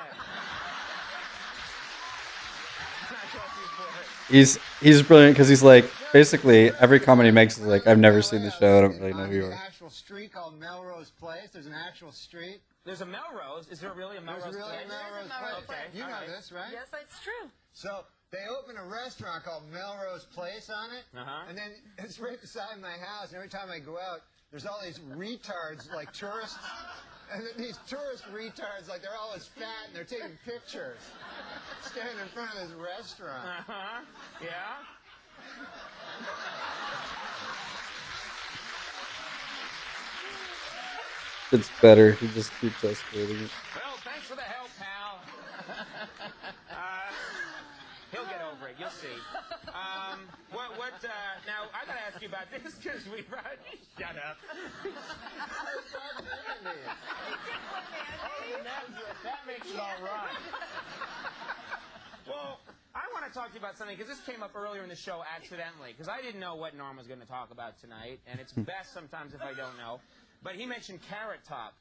He's brilliant because he's like, basically every comment he makes is like, I've never seen the show. I don't really know who you There's are. an actual street called Melrose Place. There's an actual street. There's a Melrose. Is there really a Melrose There's really place? a Melrose Melrose Place. Place. You all know right. this, right? Yes, that's true. So they opened a restaurant called Melrose Place on it, and then it's right beside my house. And every time I go out, there's all these retards, like tourists, and then these tourist retards, they're always fat and they're taking pictures, standing in front of this restaurant. Yeah. It's better. He just keeps escalating it. Well, thanks for the help, pal. He'll get over it. You'll see. Now, I got to ask you about this because we brought... Shut up. That makes it all right. Well, I want to talk to you about something because this came up earlier in the show accidentally because I didn't know what Norm was going to talk about tonight, and it's best sometimes if I don't know. But he mentioned Carrot Top.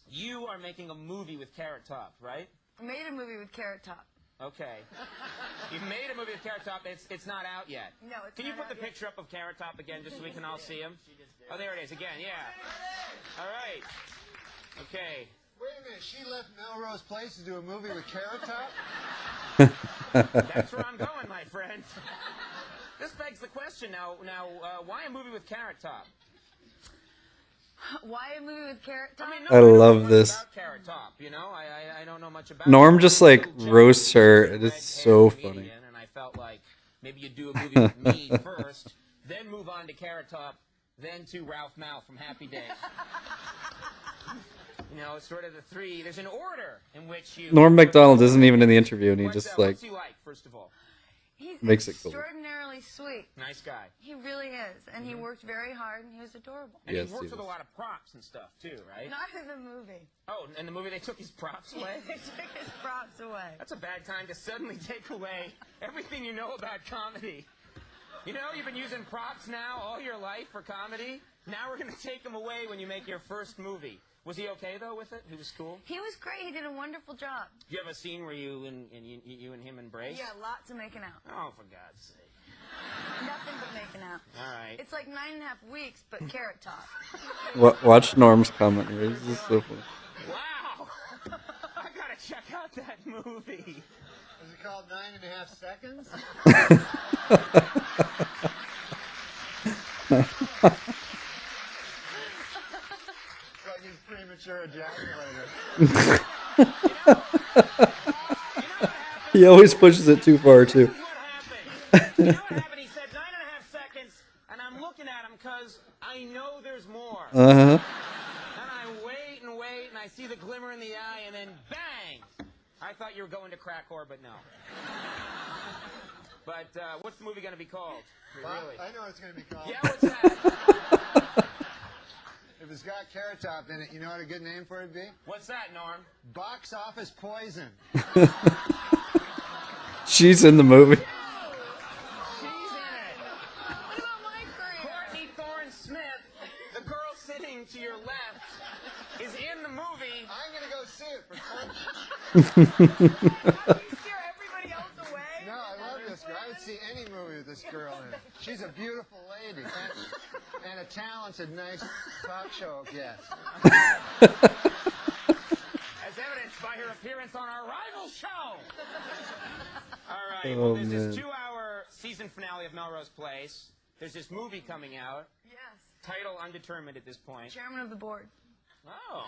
You are making a movie with Carrot Top, right? I made a movie with Carrot Top. Okay. You made a movie with Carrot Top. It's not out yet. No, it's Can you not put the out yet. picture up of Carrot Top again just so we can all see him? Oh, there it is again. Yeah. All right. Okay. Wait a minute, she left Melrose Place to do a movie with Carrot Top? That's where I'm going, my friend. This begs the question now. Why a movie with Carrot Top? Why a movie with Carrot Top? I love this. About Carrot Top, you know, I don't know much about. Norm just like roasts her. It is so funny. And I felt like maybe you'd do a movie with me first, then move on to Carrot Top, then to Ralph Mal from Happy Days. You know, sort of the three. There's an order in which you. Norm Macdonald isn't even in the interview, and he just like What's he like, first of all? He's makes it cool. extraordinarily sweet. Nice guy. He really is, and he worked very hard, and he was adorable. And Yes, he works he with a is. lot of props and stuff too, right? Not in the movie. Oh, in the movie they took his props away? They took his props away. That's a bad time to suddenly take away everything you know about comedy. You know, you've been using props now all your life for comedy. Now we're going to take them away when you make your first movie. Was he okay, though, with it? He was cool? He was great. He did a wonderful job. Do you have a scene where you and him embrace? Yeah, lots of making out. Oh, for God's sake. Nothing but making out. All right. It's like 9.5 weeks, but Carrot Top. Watch Norm's comment here. This is so funny. Wow! I got to check out that movie. Is it called 9.5 Seconds? It's like he's premature ejaculator. He always pushes it too far too. You know what happened? He said 9.5 seconds, and I'm looking at him because I know there's more. Uh huh. And I wait and wait, and I see the glimmer in the eye, and then bang! I thought you were going to crack whore, but no. But what's the movie going to be called? Really? I know what it's going to be called. Yeah, what's that? If it's got Carrot Top in it, you know what a good name for it would be? What's that, Norm? Box Office Poison. She's in the movie. What about my career? Courtney Thorne Smith, the girl sitting to your left, is in the movie. I'm going to go see it for fun. You scare everybody else away? No, I love this girl. I would see any movie with this girl in it. She's a beautiful lady and a talented, nice talk show guest. As evidenced by her appearance on our rival show. All right, well, there's this 2-hour season finale of Melrose Place. There's this movie coming out. Yes. Title undetermined at this point. Chairman of the board. Oh,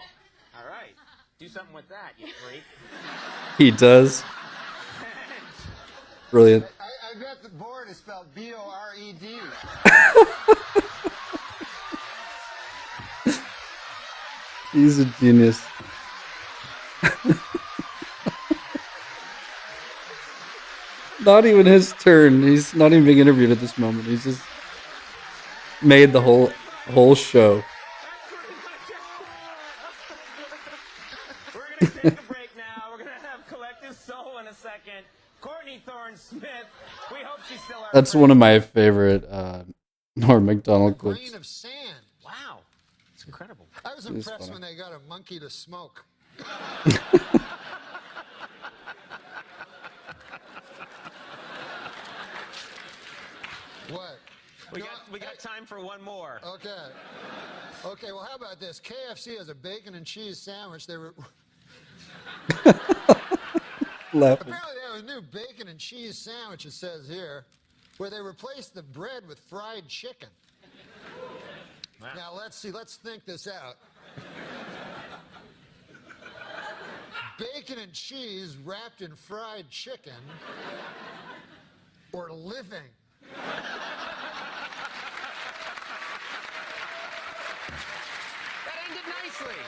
all right. Do something with that, you freak. He does. Brilliant. I bet the board is spelled B-O-R-E-D. He's a genius. Not even his turn. He's not even being interviewed at this moment. He's just made the whole show. We're going to take a break now. We're going to have Collective Soul in a second. Courtney Thorne Smith. We hope she's still our That's friend. one of my favorite Norm Macdonald clips. Grain of sand. Wow. It's incredible. I was It is impressed funny. when they got a monkey to smoke. What? We got time for one more. Okay. Okay, well, how about this? KFC has a bacon and cheese sandwich. They were Laughing. apparently they have a new bacon and cheese sandwich, it says here, where they replaced the bread with fried chicken. Wow. Now, let's see. Let's think this out. Bacon and cheese wrapped in fried chicken or living. That ended nicely.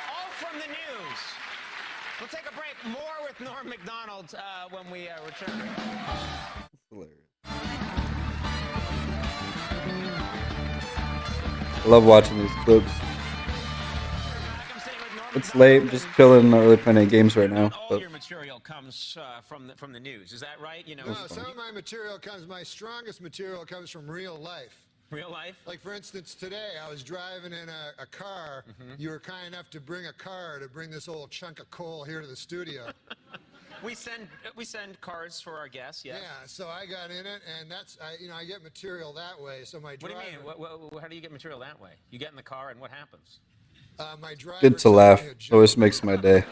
All from the news. We'll take a break. More with Norm Macdonald when we return. That's hilarious. I love watching these clips. It's late, just chilling, not really playing any games right now. All But your material comes from the news. Is that right? You know, No, some of my material comes, my strongest material comes from real life. real life. Like, for instance, today I was driving in a car. You were kind enough to bring a car to bring this old chunk of coal here to the studio. We send cards for our guests. Yes. Yeah, so I got in it, and I get material that way. So my What driver, do you mean? How do you get material that way? You get in the car, and what happens? my driver good to told laugh. me a joke. Always makes my day.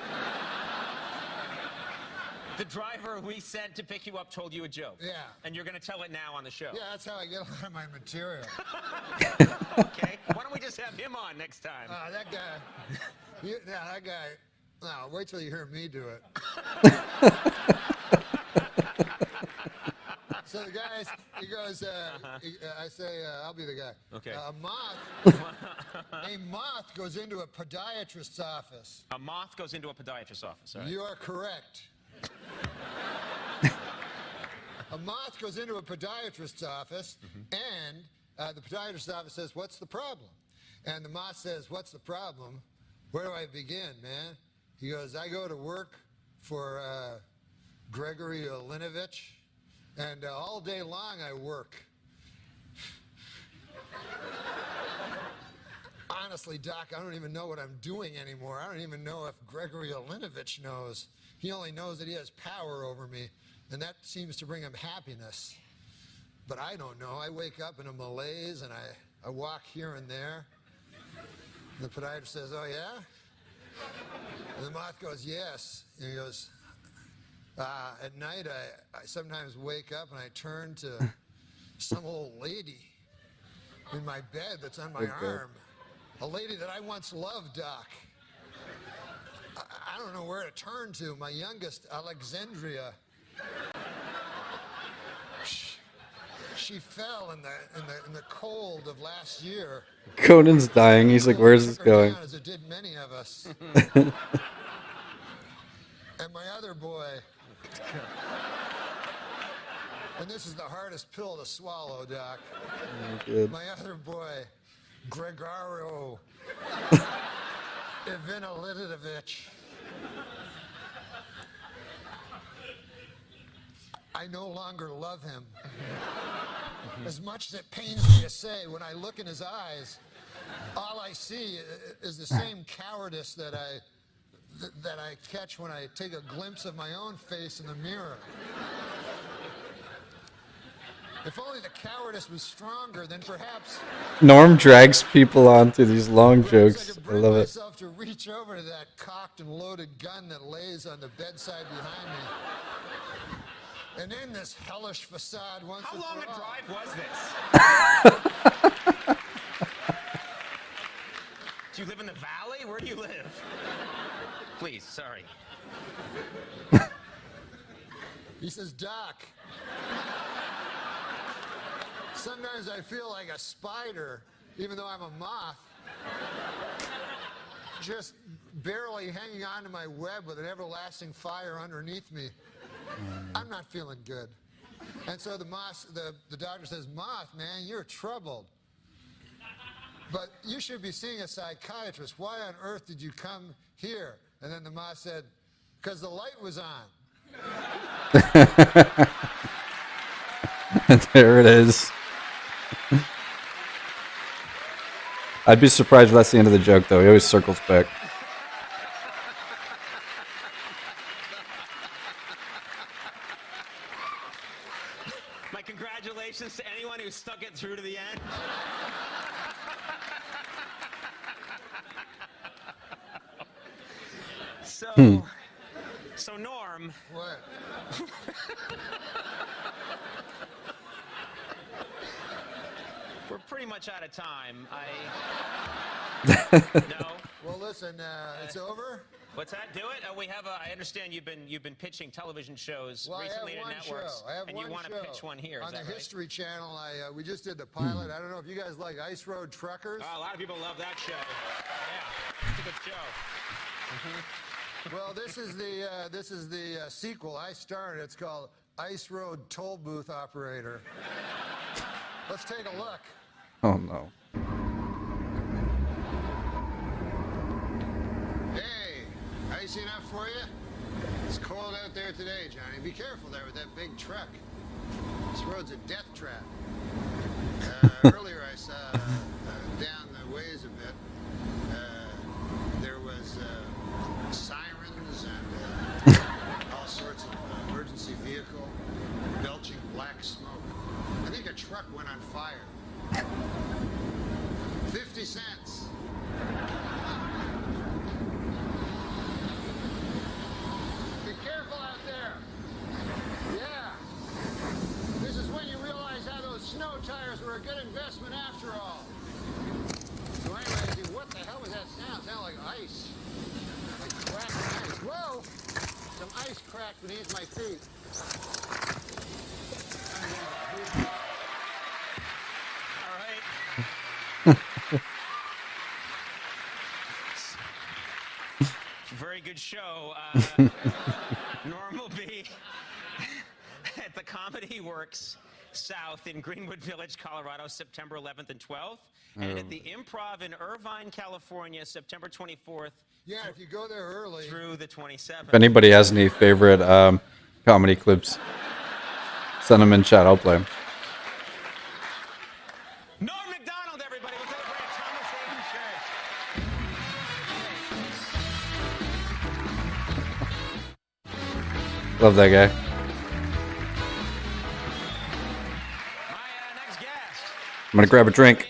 The driver we sent to pick you up told you a joke. Yeah. And you're going to tell it now on the show. Yeah, that's how I get a lot of my material. Okay. Why don't we just have him on next time? That guy. That guy. No, wait till you hear me do it. So the guy, he goes, I say, I'll be the guy. Okay. A moth goes into a podiatrist's office. A moth goes into a podiatrist's office. All right. You are correct. A moth goes into a podiatrist's office, and the podiatrist's office says, "What's the problem?" And the moth says, "What's the problem? Where do I begin, man?" He goes, "I go to work for Gregory Olinovich, and all day long I work." Honestly, Doc, I don't even know what I'm doing anymore. I don't even know if Gregory Olinovich knows. He only knows that he has power over me, and that seems to bring him happiness. But I don't know. I wake up in a malaise, and I walk here and there. And the podiatrist says, "Oh, yeah?" And the moth goes, "Yes." And he goes, "At night, I sometimes wake up, and I turn to some old lady in my bed that's on my arm. A lady that I once loved, Doc. I don't know where to turn to. My youngest, Alexandria. She fell in the cold of last year." Conan's dying. He's like, "Where's this going?" As it did many of us. And my other boy. And this is the hardest pill to swallow, Doc. Good. My other boy, Gregorio Ivanilidovich. I no longer love him. As much as it pains me to say, when I look in his eyes, all I see is the same cowardice that I catch when I take a glimpse of my own face in the mirror. If only the cowardice was stronger, then perhaps Norm drags people onto these long jokes. I bring love it. myself to reach over to that cocked and loaded gun that lays on the bedside behind me. And in this hellish facade once How and long for a all. drive was this? Do you live in the valley? Where do you live? Please, sorry. He says, "Doc, sometimes I feel like a spider, even though I'm a moth, just barely hanging on to my web with an everlasting fire underneath me. I'm not feeling good." And so the doctor says, "Moth, man, you're troubled. But you should be seeing a psychiatrist. Why on earth did you come here?" And then the moth said, "Because the light was on." There it is. I'd be surprised if that's the end of the joke, though. He always circles back. My congratulations to anyone who stuck it through to the end. So Norm. What? We're pretty much out of time. No. Well, listen, it's over. What's that? Do it. We have I understand you've been pitching television shows Well, recently I have to one networks, show. I have and one you want to show pitch one here. on Is the that right? History Channel. We just did the pilot. I don't know if you guys like Ice Road Truckers. Oh, a lot of people love that show. Yeah, it's a good show. Well, this is the sequel. I started. It's called Ice Road Toll Booth Operator. Let's take a look. Oh no. Hey, icy enough for you? It's cold out there today, Johnny. Be careful there with that big truck. This road's a death trap. Earlier I saw down the ways a bit, there was sirens and all sorts of emergency vehicle belching black smoke. I think a truck went on fire. 50 cents. Be careful out there. Yeah. This is when you realize how those snow tires were a good investment after all. So anyway, what the hell was that sound? It sounded like ice. Like cracking ice. Whoa! Some ice cracked beneath my feet. All right. Very good show. Norm will be at the Comedy Works South in Greenwood Village, Colorado, September 11th and 12th. And at the Improv in Irvine, California, September 24th. Yeah, if you go there early. Through the 27th. If anybody has any favorite comedy clips, send them in chat. I'll play them. Norm Macdonald, everybody. We'll take a break. Thomas Hayden Church. Love that guy. I'm gonna grab a drink.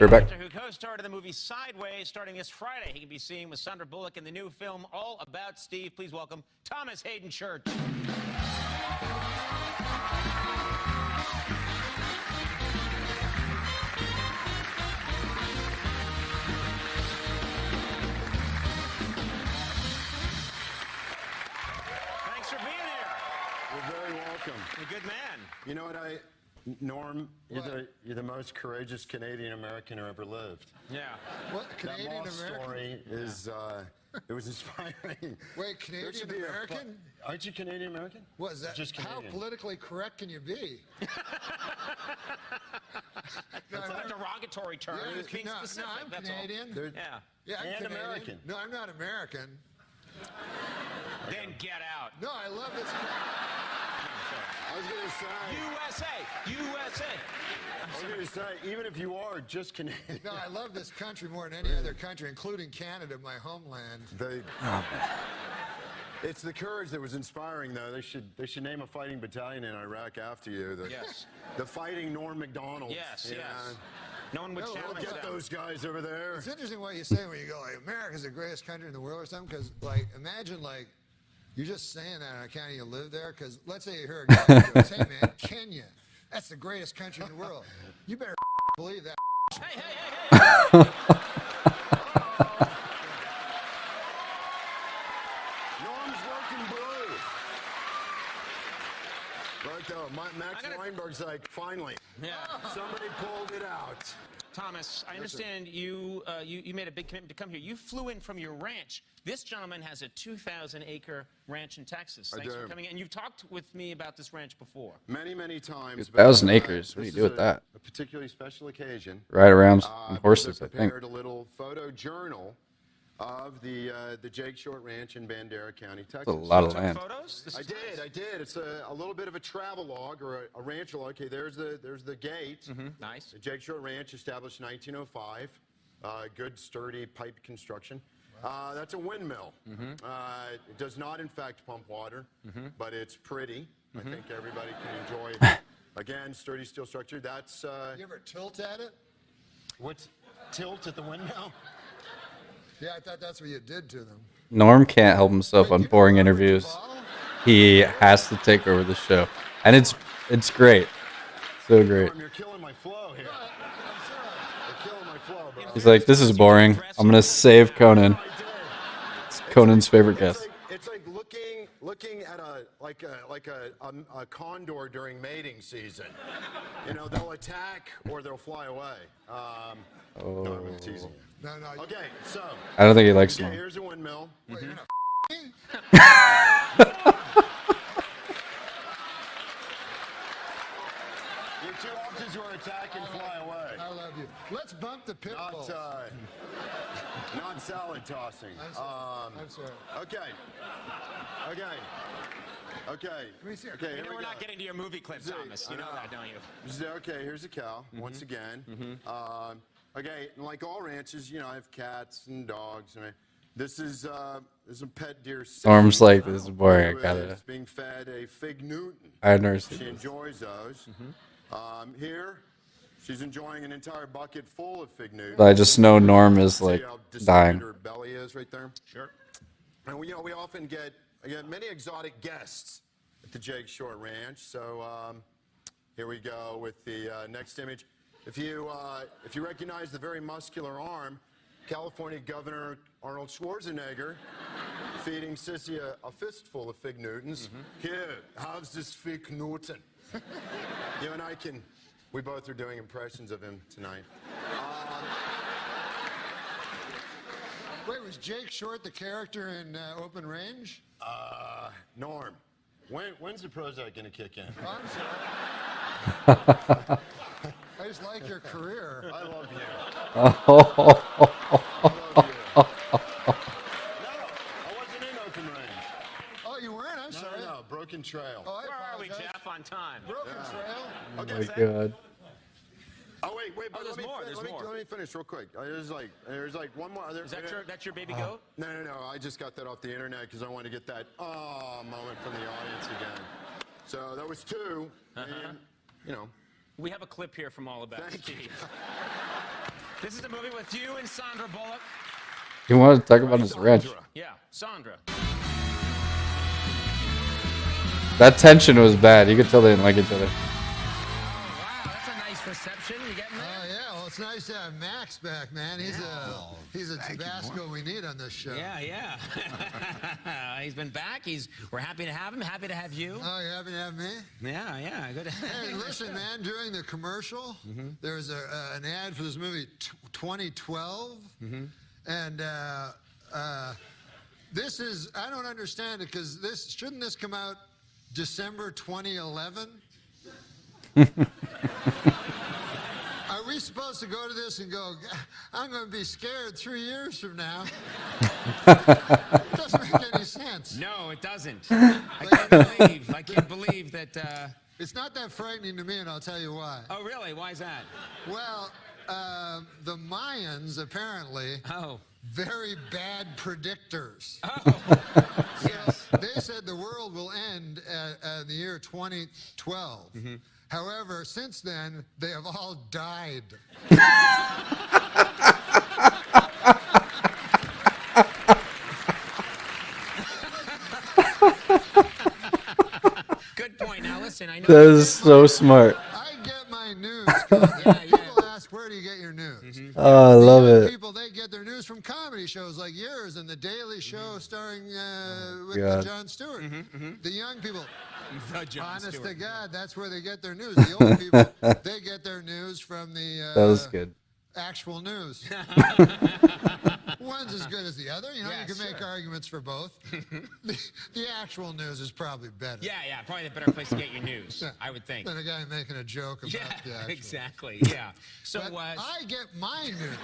We're back. Who co-starred in the movie Sideways, starting this Friday. He can be seen with Sandra Bullock in the new film All About Steve. Please welcome Thomas Hayden Church. Thanks for being here. You're very welcome. You're a good man. You know what, Norm, you're the most courageous Canadian American who ever lived. Yeah. What, That Canadian lost American? story is, it was inspiring. Wait, There should Canadian be a American? Aren't you Canadian American? What is that? Just How Canadian. politically correct can you be? It's not a derogatory term. Yeah, He was being no, specific. no, I'm that's Canadian. all. Yeah. Yeah, I'm And Canadian. American. No, I'm not American. Then get out. No, I love this. I was going to say, USA. I was going to say, even if you are just Canadian. No, I love this country more than any other country, including Canada, my homeland. It's the courage that was inspiring, though. They should name a fighting battalion in Iraq after you. Yes. The Fighting Norm Macdonald. Yes, Yeah. yes. No one would No, challenge Get that. those guys over there. It's interesting what you say when you go, like, America's the greatest country in the world or something, because, like, imagine, like, you're just saying that on account of you live there, because let's say you hear a guy who goes, hey, man, Kenya, that's the greatest country in the world. You better believe that. Hey. Norm's working blue. Right though, Max Weinberg's like, finally. Yeah. Somebody pulled it out. Thomas, I understand you made a big commitment to come here. You flew in from your ranch. This gentleman has a 2,000-acre ranch in Texas. I Thanks do. for coming in. And you've talked with me about this ranch before. Many, many times. 1,000 acres. What do you this do is with that? A particularly special occasion. Ride around on because horses, I I think. prepared a little photo journal of the Jake Short Ranch in Bandera County, Texas. That's a lot of Took land. photos? This I is did. nice. I did. It's a little bit of a travel log or a ranch log. Okay, there's the gate. Nice. The Jake Short Ranch, established 1905. Good, sturdy pipe construction. That's a windmill. It does not, in fact, pump water, but it's pretty. I think everybody can enjoy. Again, sturdy steel structure. That's. You ever tilt at it? What's tilt at the windmill? Yeah, I thought that's what you did to them. Norm can't help himself on boring interviews. He has to take over the show, and it's great, so great. Norm, you're killing my flow here. You're killing my flow, bro. He's like, this is boring. I'm gonna save Conan. It's Conan's favorite guest. It's like looking at a condor during mating season. You know, they'll attack or they'll fly away. No, I'm teasing you. No. Okay, so. I don't think he likes Okay, Norm. here's a windmill. Wait, you're gonna Your two options were attack and fly away. I love you. Let's bump the pit bulls. Not salad tossing. I'm sorry. Okay. Can we see her? Okay. You Here know we we're go. not getting to your movie clip, Thomas. You know that, don't you? Okay, here's a cow once again. Okay, and like all ranches, you know, I have cats and dogs. And this is a pet deer. Norm's like, this is boring. I gotta. It's being fed a Fig Newton. I've never seen She this. enjoys those. Here, she's enjoying an entire bucket full of Fig Newtons. I just know Norm is See like how distended dying. her belly is right there. Sure. And we often get many exotic guests at the Jake Shore Ranch. So here we go with the next image. If you recognize the very muscular arm, California Governor Arnold Schwarzenegger feeding Sissy a fistful of Fig Newtons. Here, have this Fig Newton. You and I we both are doing impressions of him tonight. Wait, was Jake Short the character in Open Range? Norm, when's the Prozac gonna kick in? I'm sorry. I just like your career. I love you. Oh. I wasn't in Open Range. Oh, you weren't? I'm sorry. No, Broken Trail. Oh, I Where are we, apologize. Jeff? On time. Broken Trail. Oh Okay, my so- god. Oh wait, but there's more, there's more. let me finish real quick. There's like one more. Is that your baby goat? No. I just got that off the internet because I wanted to get that moment from the audience again. So that was two. And, you know. We have a clip here from All About Thank you. Steve. This is a movie with you and Sandra Bullock. You want to talk about his ranch? Yeah, Sandra. That tension was bad. You could tell they didn't like each other. Wow, that's a nice reception. You getting there? Oh yeah, well it's nice to have Max back, man. He's a Tabasco we need on this show. Yeah. He's been back. We're happy to have him. Happy to have you. Oh, you happy to have me? Yeah. Good. Hey, listen, man. During the commercial, there was an ad for this movie, 2012, and this is I don't understand it because shouldn't this come out December 2011? Are we supposed to go to this and go, I'm going to be scared 3 years from now? It doesn't make any sense. No, it doesn't. I can't believe that. It's not that frightening to me, and I'll tell you why. Oh, really? Why is that? Well, the Mayans apparently very bad predictors. Yes. They said the world will end at the year 2012. However, since then, they have all died. Good point. Now listen, I know. That is so smart. I get my news. People ask, where do you get your news? Oh, I love it. People, they get their news from comedy shows like yours and The Daily Show starring with God. Jon Stewart. The young people, Jon honest Stewart. to God, that's where they get their news. The old people, they get their news from the That was good. actual news. One's as good as the other. You know, Yeah, you can make sure. arguments for both. The actual news is probably better Yeah, probably the better place to get your news, I would think. than a guy making a joke about the Yeah, actual. exactly. Yeah. So, But I get my news.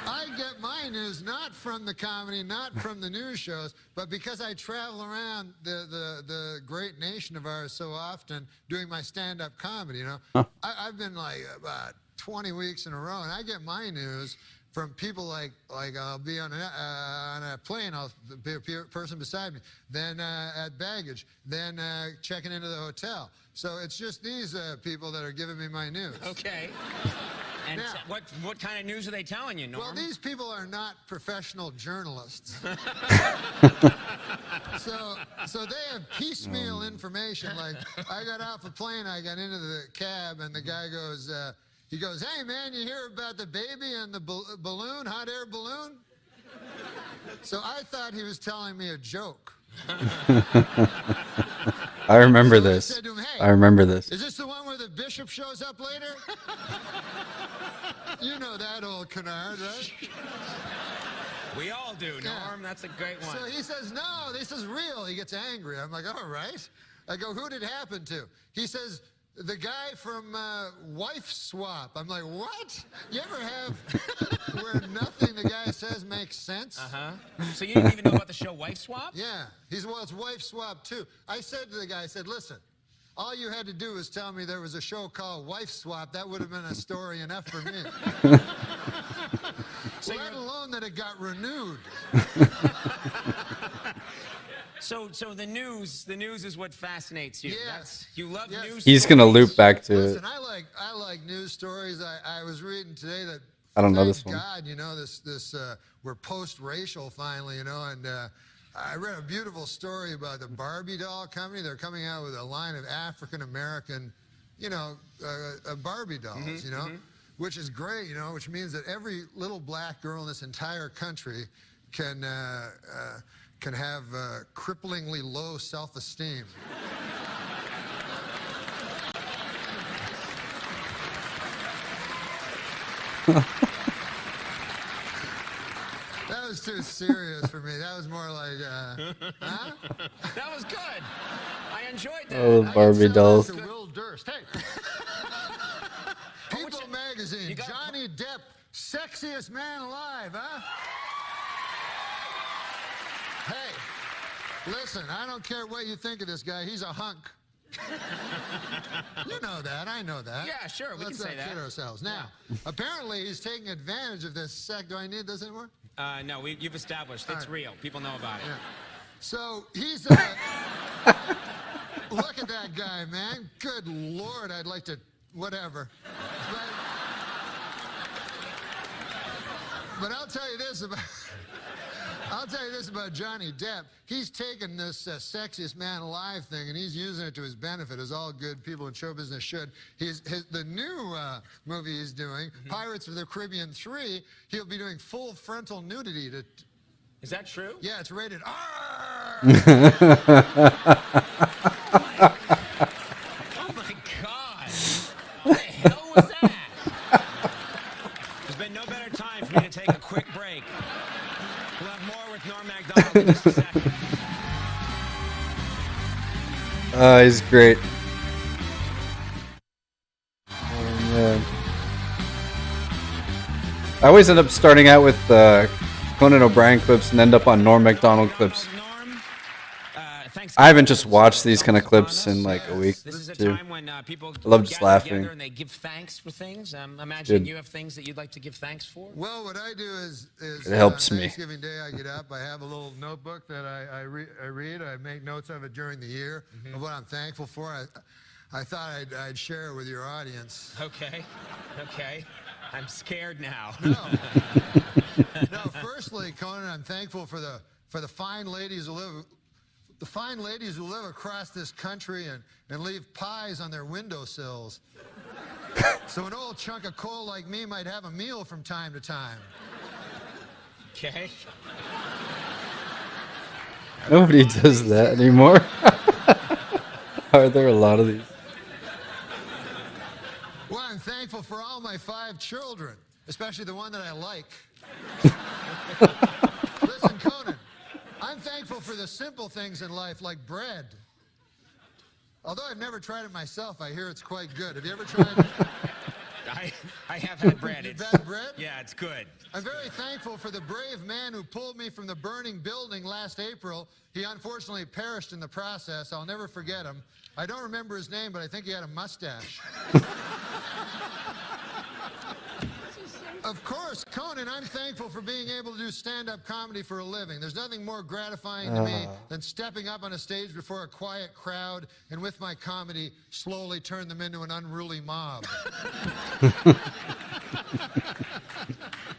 I get my news not from the comedy, not from the news shows, but because I travel around the great nation of ours so often doing my stand-up comedy. You know, I've been like about 20 weeks in a row, and I get my news from people like I'll be on a plane, I'll be a person beside me, then at baggage, then checking into the hotel. So it's just these people that are giving me my news. okay. And Now- what kind of news are they telling you, Norm? Well, these people are not professional journalists. so they have piecemeal information. Like, I got off a plane, I got into the cab, and the guy goes, he goes, hey, man, you hear about the baby and the balloon, hot air balloon? So I thought he was telling me a joke. I remember So I this. said to him, hey, I remember this. Is this the one where the bishop shows up later? You know that old canard, right? We all do, Norm. That's a great one. So he says, no, this is real. He gets angry. I'm like, all right. I go, who did it happen to? He says, the guy from Wife Swap. I'm like, what? You ever have where nothing the guy says makes sense? So you didn't even know about the show Wife Swap? Yeah. Well, it's Wife Swap, too. I said to the guy, I said, listen, all you had to do was tell me there was a show called Wife Swap. That would have been a story enough for me. Let alone that it got renewed. So the news is what fascinates you. Yes. You love news. He's gonna loop back to Listen, it. I like news stories. I was reading today that I don't know thank this one. God, you know, we're post-racial finally, you know, and I read a beautiful story about the Barbie doll company. They're coming out with a line of African American, you know, Barbie dolls, you know, which is great, you know, which means that every little black girl in this entire country can have cripplingly low self-esteem. That was too serious for me. That was more like, huh? That was good. I enjoyed that. Oh, the Barbie dolls. To Will Durst. Hey. People Magazine, Johnny Depp, sexiest man alive, huh? Hey, listen, I don't care what you think of this guy. He's a hunk. You know that. I know that. Yeah, sure. We can say that. Let's not kid ourselves. Now, apparently he's taking advantage of this sect. Do I need this anymore? No, you've established. It's real. People know about it. Yeah. So he's, look at that guy, man. Good Lord, I'd like to, whatever. But I'll tell you this about Johnny Depp. He's taken this sexiest man alive thing and he's using it to his benefit, as all good people in show business should. The new movie he's doing, Pirates of the Caribbean 3, he'll be doing full frontal nudity. Is that true? Yeah, it's rated R. Oh my God! What the hell was that? There's been no better time for me to take a quick break. We'll have more with Norm Macdonald in just a second. He's great. Oh, man. I always end up starting out with Conan O'Brien clips and end up on Norm Macdonald clips. I haven't just watched these kind of clips in like a week. This is a too. time when people I love just gather laughing. together and they give thanks for things. I'm imagining Good. you have things that you'd like to give thanks for. Well, what I do is It helps on me. Thanksgiving Day, I get up, I have a little notebook that I read. I make notes of it during the year of what I'm thankful for. I thought I'd share it with your audience. Okay. I'm scared now. No, firstly, Conan, I'm thankful for the fine ladies who live across this country and leave pies on their windowsills. So an old chunk of coal like me might have a meal from time to time. Okay. Nobody does that anymore. Are there a lot of these? Well, I'm thankful for all my 5 children, especially the one that I like. Listen, Conan, I'm thankful for the simple things in life like bread. Although I've never tried it myself, I hear it's quite good. Have you ever tried it? I have had bread. You've had bread? Yeah, it's good. I'm very thankful for the brave man who pulled me from the burning building last April. He unfortunately perished in the process. I'll never forget him. I don't remember his name, but I think he had a mustache. Of course, Conan, I'm thankful for being able to do stand-up comedy for a living. There's nothing more gratifying to me than stepping up on a stage before a quiet crowd and with my comedy slowly turn them into an unruly mob.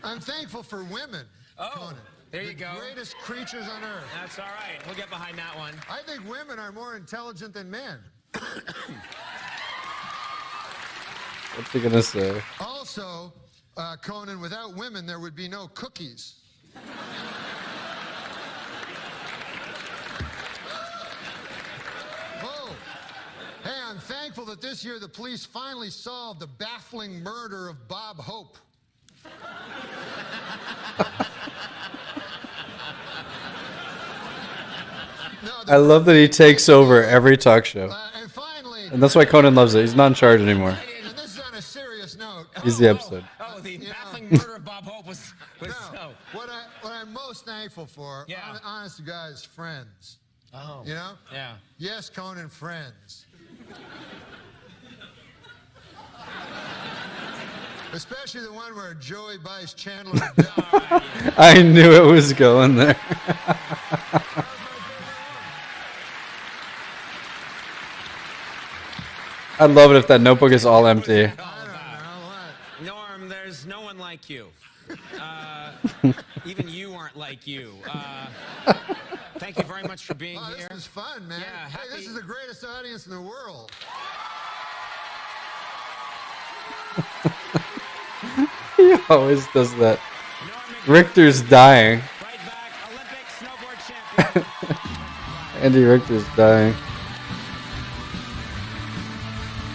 I'm thankful for women, Conan. There you go. The greatest creatures on earth. That's all right. We'll get behind that one. I think women are more intelligent than men. What's he gonna say? Also, Conan, without women, there would be no cookies. Oh, hey, I'm thankful that this year the police finally solved the baffling murder of Bob Hope. I love that he takes over every talk show. And that's why Conan loves it. He's not in charge anymore. And this is on a serious note. He's the episode. Oh, the baffling murder of Bob Hope was so. What I'm most thankful for, honest to God, is friends. Oh. You know? Yeah. Yes, Conan, friends. Especially the one where Joey buys Chandler a dog. I knew it was going there. I'd love it if that notebook is all empty. Norm, there's no one like you. Even you aren't like you. Thank you very much for being here. This was fun, man. Yeah, hey, this is the greatest audience in the world. He always does that. Richter's dying. Andy Richter's dying.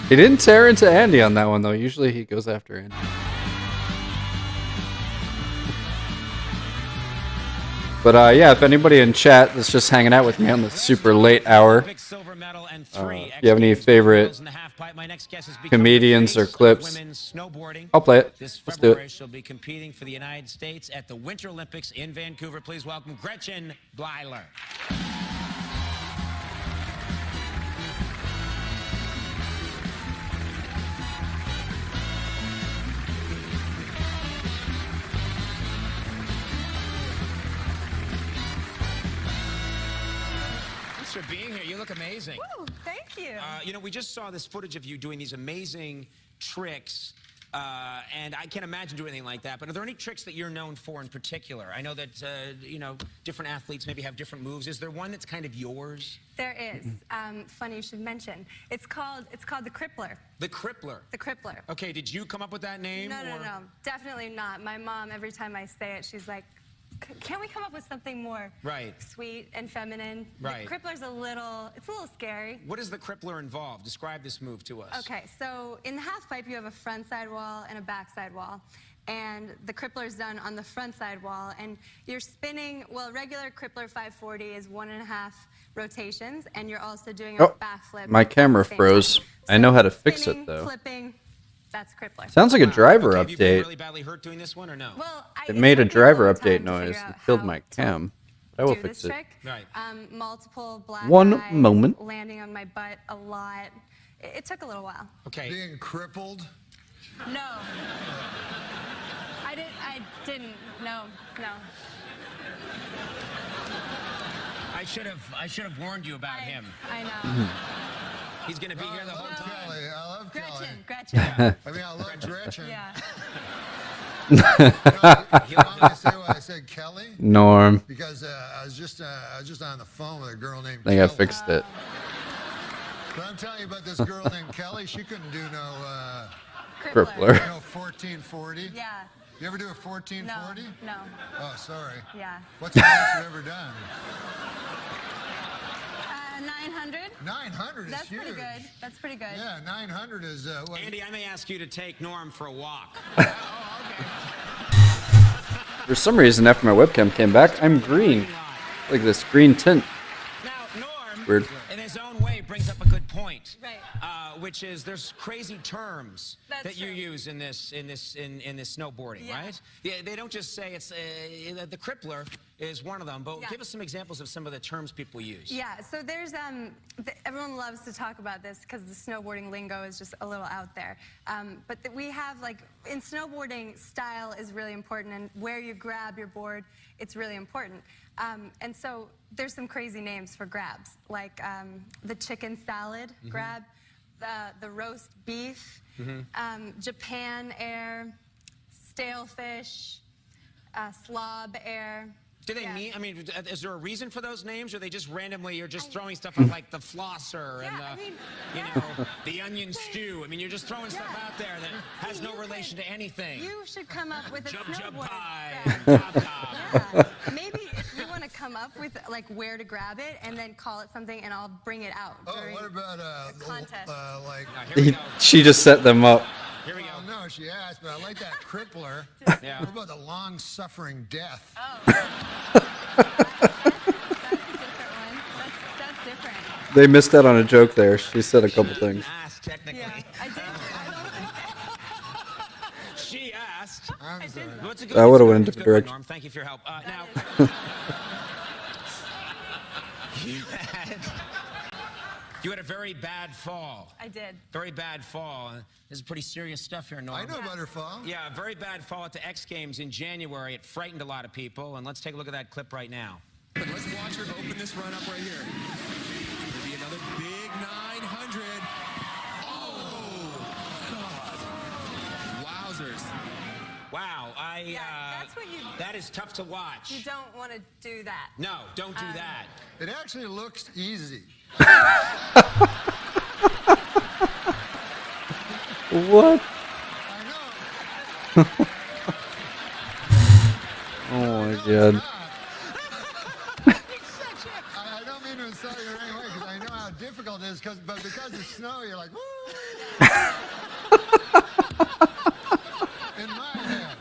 He didn't tear into Andy on that one, though. Usually he goes after Andy. But yeah, if anybody in chat that's just hanging out with me on the super late hour, if you have any favorite comedians or clips, I'll play it. Let's do it. She'll be competing for the United States at the Winter Olympics in Vancouver. Please welcome Gretchen Bleiler. For being here. You look amazing. Woo, thank you. You know, we just saw this footage of you doing these amazing tricks, and I can't imagine doing anything like that, but are there any tricks that you're known for in particular? I know that, you know, different athletes maybe have different moves. Is there one that's kind of yours? There is. Funny you should mention. It's called the Crippler. The Crippler? The Crippler. Okay, did you come up with that name? No. Definitely not. My mom, every time I say it, she's like, can't we come up with something more sweet and feminine? Right. The Crippler's it's a little scary. What does the Crippler involve? Describe this move to us. Okay, so in the half pipe, you have a front side wall and a back side wall. And the Crippler's done on the front side wall. And you're spinning, well, regular Crippler 540 is 1.5 rotations. And you're also doing a backflip. My camera froze. I know how to fix it, though. Flipping, that's Crippler. Sounds like a driver Have you been update. really badly hurt doing this one or no? Well, It made a driver update noise. It killed my cam. I will do fix this it. trick. Right. Multiple black One eyes, moment. landing on my butt a lot. It took a little while. Okay. Being crippled? No. I didn't. No. I should have warned you about him. I know. He's going to be here the whole time. Kelly. I love Kelly. Gretchen. I mean, I love Gretchen. Yeah. You want me to say why I said Kelly? Norm. Because I was just on the phone with a girl named I think I Kelly. fixed it. But I'm telling you about this girl named Kelly. She couldn't do no Crippler. no 1440. Yeah. You ever do a 1440? No. Oh, sorry. Yeah. What's the most you've ever done? 900. 900 is That's huge. pretty good. That's pretty good. Yeah, 900 is. What, Andy, I may ask you to take Norm for a walk. For some reason, after my webcam came back, I'm green. Like this green tint. Now, Norm, Weird. in his own way, brings up a good point. Right. Which is there's crazy terms that you use in this snowboarding, right? Yeah, they don't just say it's the Crippler is one of them, but give us some examples of some of the terms people use. Yeah, so there's, everyone loves to talk about this because the snowboarding lingo is just a little out there. But we have, like, in snowboarding, style is really important, and where you grab your board, it's really important. And so there's some crazy names for grabs, like the chicken salad grab, the roast beef, Japan air, stale fish, slob air. Do they mean, I mean, is there a reason for those names, or are they just randomly, you're just throwing stuff out like the flosser and the, you know, the onion stew? I mean, you're just throwing stuff out there that has no relation to anything. You should come up with a snowboard pie. Yeah. Maybe if you want to come up with, like, where to grab it and then call it something, and I'll bring it out during what about the contest. like? She just set them up. Here we go. Well, no, she asked, but I like that crippler. Yeah. What about the long-suffering death? Oh. That's a different one. They missed out on a joke there. She said a couple things. Technically. Yeah, I did. She asked. I'm sorry. What's a good- That it's would've good- went a it's different good one, direction. Norm. Thank you for your help. Now, you had a very bad fall. I did. Very bad fall. This is pretty serious stuff here, Norm. I know about her fall. Yeah, a very bad fall at the X Games in January. It frightened a lot of people. And let's take a look at that clip right now. Let's watch her open this run up right here. Maybe another big 900. Oh, God. Wowzers. Wow, that's what you. that is tough to watch. You don't want to do that. No, don't do that. It actually looks easy. What? I know. Oh my god. I don't mean to insult you in any way because I know how difficult it is. But because of snow, you're like, woo! In my head.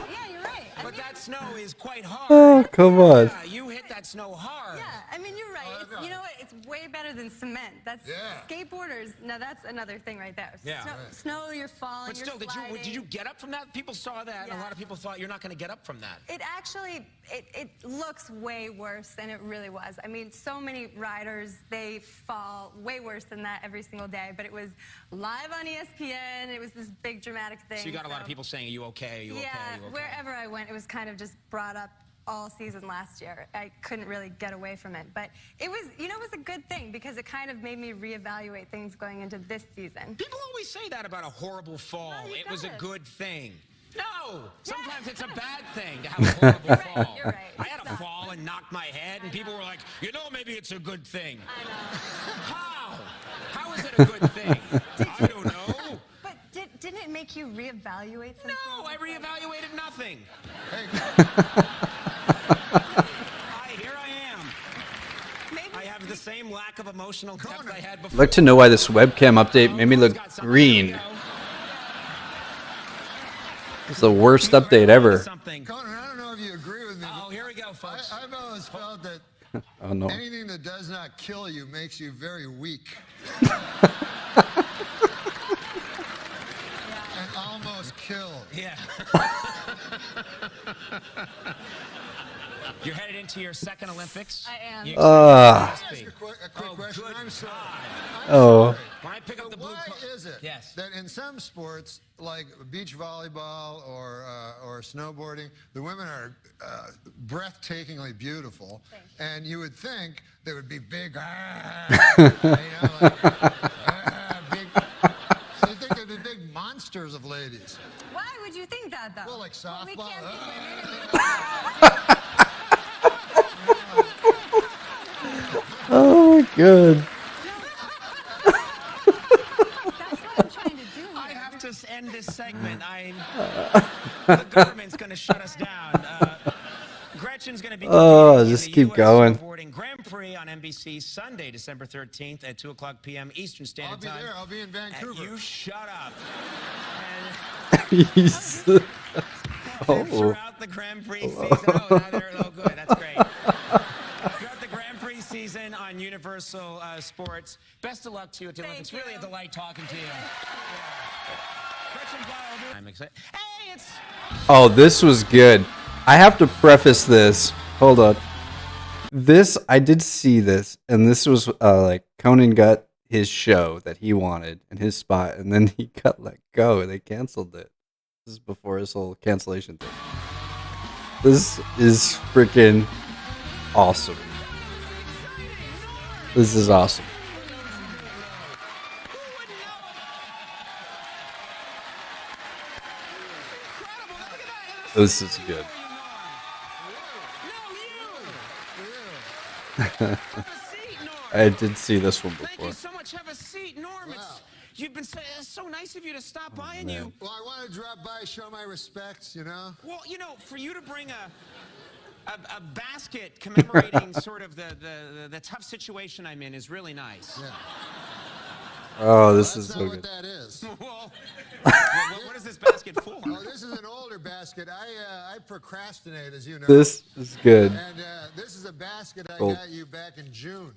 Yeah, you're right. But that snow is quite hard. Oh, come on. Yeah, you hit that snow hard. Yeah, I mean, you're right. It's, you know what? It's way better than cement. That's skateboarders. Now that's another thing right there. Yeah. Snow, you're falling. But still, you're sliding. did you get up from that? People saw that, and a lot of people thought you're not going to get up from that. It actually, it looks way worse than it really was. I mean, so many riders, they fall way worse than that every single day. But it was live on ESPN. It was this big dramatic thing. So you got a lot of people saying, "Are you okay? Are you okay? Are you okay?" Wherever I went, it was kind of just brought up all season last year. I couldn't really get away from it. But it was, you know, it was a good thing because it kind of made me reevaluate things going into this season. People always say that about a horrible fall. No, you It was a got it. good thing. No! Sometimes it's a bad thing to have a horrible fall. You're right. I had a fall and knocked my head, and people were like, you know, maybe it's a good thing. I know. How? How is it a good thing? I don't know. But didn't it make you reevaluate something? No, I reevaluated nothing. Here I am. I have the same lack of emotional depth I had before. I'd like to know why this webcam update made me look green. It's the worst update ever. Conan, I don't know if you agree with me. Oh, here we go, folks. I've always felt that Oh no. anything that does not kill you makes you very weak. And almost killed. Yeah. You're headed into your second Olympics. I am. You Ah. excited? A quick question. I'm sorry. Oh. When I pick up the blue Why card- is it Yes. that in some sports, like beach volleyball or snowboarding, the women are breathtakingly beautiful, and you would think they would be big, big. You'd think they'd be big monsters of ladies. Why would you think that, though? Well, like softball. We can't be Oh my god. I have to end this segment. The government's going to shut us down. Gretchen's going to be Oh, competing in just the keep US going. Snowboarding Grand Prix on NBC Sunday, December 13th at 2:00 p.m. Eastern I'll Standard be Time. there. I'll be in Vancouver. You shut up. He's- Oh. Throughout the Grand Prix season. Oh, now they're good. That's great. Throughout the Grand Prix season on Universal Sports. Best of luck to you at the Olympics. Really a delight talking to you. Gretchen Wilder. I'm excited. Hey, it's. Oh, this was good. I have to preface this. Hold on. This, I did see this, and this was like Conan got his show that he wanted in his spot, and then he got let go. They canceled it. This is before his whole cancellation thing. This is freaking awesome. This is awesome. This is good. I did see this one Thank before. you so much. Have a seat, Norm. You've been it's so nice of you to stop by, and man. you. Well, I want to drop by, show my respects, you know? Well, you know, for you to bring a basket commemorating sort of the tough situation I'm in is really nice. Yeah. Oh, this is That's so not what good. that is. Well, what is this basket for? Oh, this is an older basket. I procrastinate, as you know. This is good. And this is a basket I Cool. got you back in June.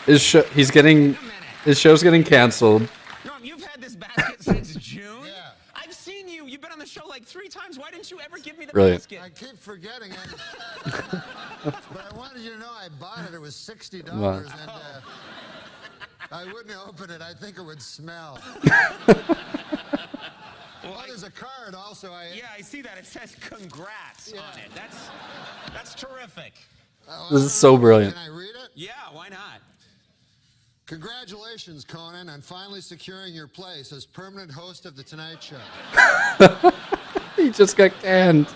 His show's getting canceled. Norm, you've had this basket since June. Yeah. I've seen you. You've been on the show like 3 times. Why didn't you ever give me the Brilliant. basket? I keep forgetting it. But I wanted you to know I bought it. It was $60, Wow. and I wouldn't open it. I think it would smell. Well, there's a card also. Yeah, I see that. It says congrats on it. That's terrific. This is so brilliant. Can I read it? Yeah, why not? Congratulations, Conan, on finally securing your place as permanent host of The Tonight Show. He just got canned.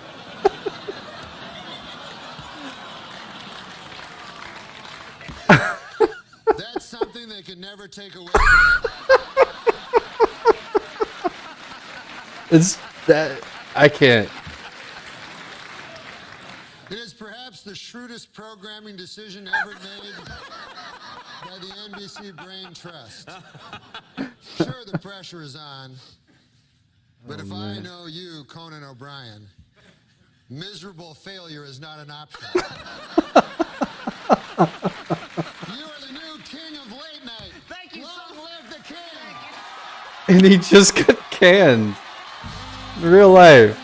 That's something they can never take away from you. It's that I can't. It is perhaps the shrewdest programming decision ever made by the NBC Brain Trust. Sure, the pressure is on, but if I know you, Conan O'Brien, miserable failure is not an option. You are the new king of late night. Thank you. Long live the king. And he just got canned. In real life.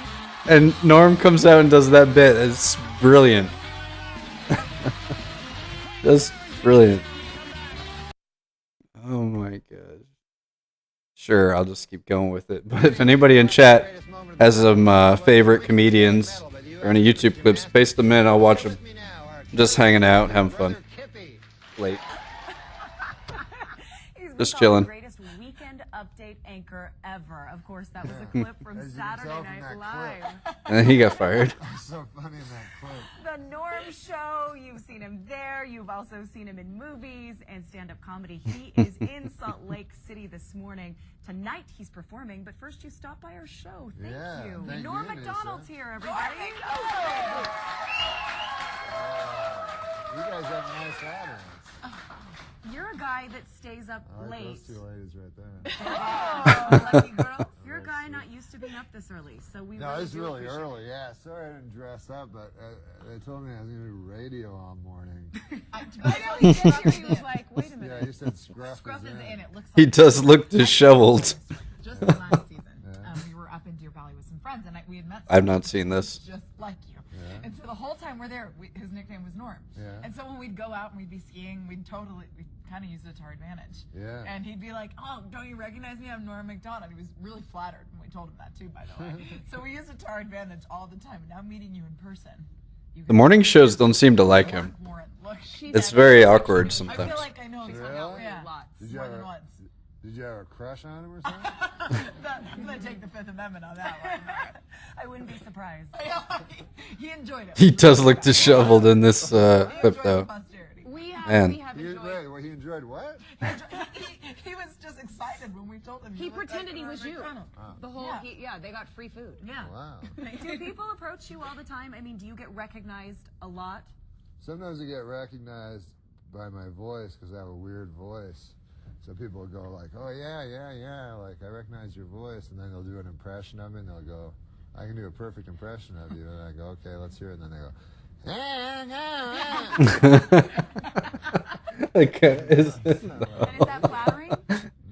And Norm comes out and does that bit. It's brilliant. That's brilliant. Oh my god. Sure, I'll just keep going with it. But if anybody in chat has some favorite comedians or any YouTube clips, paste them in. I'll watch them. Just hanging out, having fun. Late. Just chilling. Greatest weekend update anchor ever. Of course, that was a clip from Saturday Night Live. And then he got fired. So funny in that clip. The Norm Show. You've seen him there. You've also seen him in movies and stand-up comedy. He is in Salt Lake City this morning. Tonight he's performing, but first you stopped by our show. Thank you. Thank Norm you, Macdonald's Lisa. here, everybody. You guys have a nice audience. You're a guy that stays up I like late. those two ladies right there. Oh, lucky girl. You're a guy not used to being up this early, so we No, really it's do really appreciate early. Yeah, sorry I didn't dress up, but they told me I was going to do radio all morning. I know he did hear. He was like, wait a minute. Yeah, you said Scruff, Scruff is in. It looks like He does look disheveled. just last season. We were up in Deer Valley with some friends, and we had met I've someone not seen this. just like you. And so the whole time we're there, his nickname was Norm. Yeah. And so when we'd go out and we'd be skiing, we'd kind of use it to our advantage. Yeah. And he'd be like, oh, don't you recognize me? I'm Norm Macdonald. He was really flattered, and we told him that too, by the way. So we used it to our advantage all the time. And now meeting you in person. The morning shows don't seem to like him. Look, It's very awkward I sometimes. feel like I know he's hung out with you lots, Did you more have than a- once. Did you have a crush on him or something? I'm going to take the Fifth Amendment on that one. I wouldn't be surprised. He enjoyed it. He does look disheveled in this clip, though. We Man. have He, enjoyed. wait, well, he enjoyed what? He was just excited when we told him. He pretended he was you. Oh. The whole, they got free food. Yeah. Wow. Do people approach you all the time? I mean, do you get recognized a lot? Sometimes I get recognized by my voice because I have a weird voice. So people will go like, oh, yeah, like, I recognize your voice. And then they'll do an impression of me, and they'll go, I can do a perfect impression of you. And I go, okay, let's hear it. And then they go, Okay, And is that flattering?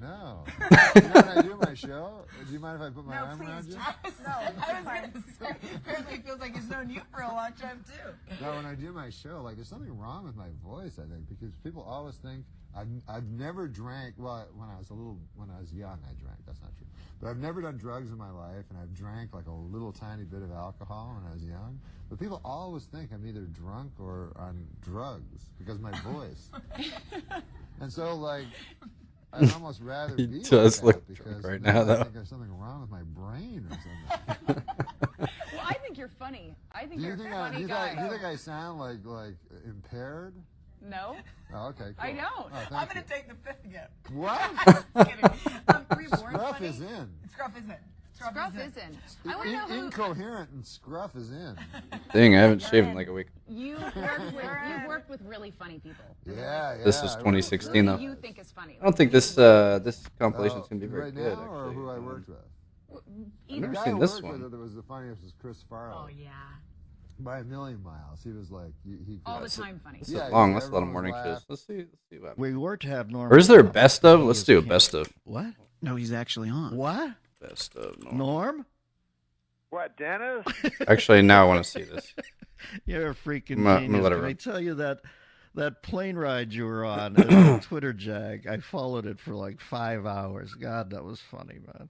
no. You know when I do my show? Do you mind if I put my arm around you? No, I was going to say, apparently it feels like he's known you for a long time, too. No, when I do my show, like, there's something wrong with my voice, I think, because people always think I've never drank. Well, when I was young, I drank. That's not true. But I've never done drugs in my life, and I've drank like a little tiny bit of alcohol when I was young. But people always think I'm either drunk or on drugs because of my voice. And so, like, I'd almost rather He be does like look that drunk because right then now, I though. think there's something wrong with my brain or something. Well, I think you're funny. I think Do you're you a think funny do you guy. think I sound like impaired? No. Oh, okay, cool. I don't. Oh, I'm thank going you. to take the Fifth again. What? Were you born Scruff funny? is in. Scruff is in. Scruff is in. I want to know who. Incoherent and Scruff is in. Dang, I haven't shaved in like a week. You've worked with really funny people. Yeah. This is 2016, though. Who do you think is funny? I don't think this compilation is going to be very right good, now, or actually. who I worked with? I've never the guy seen I this worked one. with that was the funniest was Chris Farley. Oh, yeah. By a million miles. He was like, he All the time funny. This is Yeah, long. yeah, Let's let him everyone morning was shows. Let's see what happens. We were to have Norm. Or is there a on. best of? He Let's is do a canceled. best of. What? No, he's actually on. What? Best of Norm. Norm? What, Dennis? Actually, now I want to see this. You're a freaking I'm gonna genius. let it Can I run. tell you that plane ride you were on, at Twitter Jag, I followed it for like 5 hours. God, that was funny, man.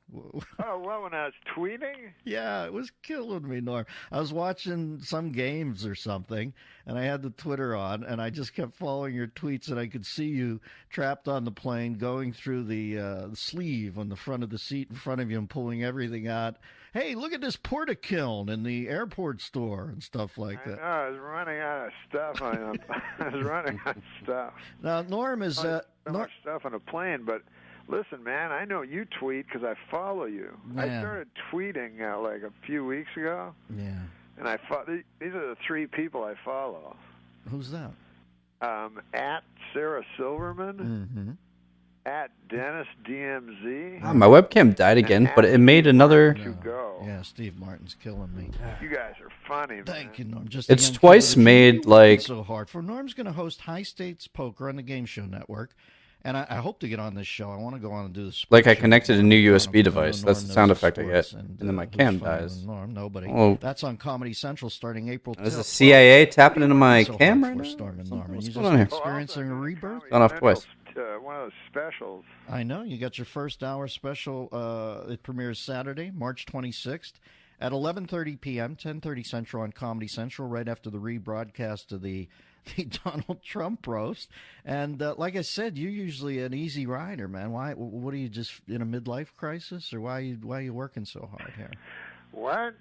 Oh, well, when I was tweeting? Yeah, it was killing me, Norm. I was watching some games or something, and I had the Twitter on, and I just kept following your tweets, and I could see you trapped on the plane, going through the sleeve on the front of the seat in front of you and pulling everything out. Hey, look at this porta-kiln in the airport store and stuff like that. I was running out of stuff. I was running out of stuff. Now, Norm is... So much stuff on a plane, but listen, man, I know you tweet because I follow you. I Yeah. started tweeting like a few weeks ago, Yeah. and these are the 3 people I follow. Who's that? At Sarah Silverman, Mm-hmm. at Dennis DMZ. Ah, my webcam died again, but it made another. Yeah, Steve Martin's killing me. You guys are funny, man. Thank you, Norm. Just It's again, twice keep it made, like- so hard for Norm's going to host High Stakes Poker on the Game Show Network, and I hope to get on this show. I want to go on and do this. Like I connected a new USB device. That's the sound effect I get, and then my cam dies. Norm, nobody. Oh. That's on Comedy Central starting April 10th. Is the CIA tapping into my So cam hard right for now? Storm and Norm. Are What's you going just on here? experiencing a rebirth? Gone off twice. One of those specials. I know. You got your first hour special. It premieres Saturday, March 26th at 11:30 p.m., 10:30 Central on Comedy Central, right after the rebroadcast of the Donald Trump roast. And like I said, you're usually an easy rider, man. Why? What are you, just in a midlife crisis, or why are you working so hard here? What?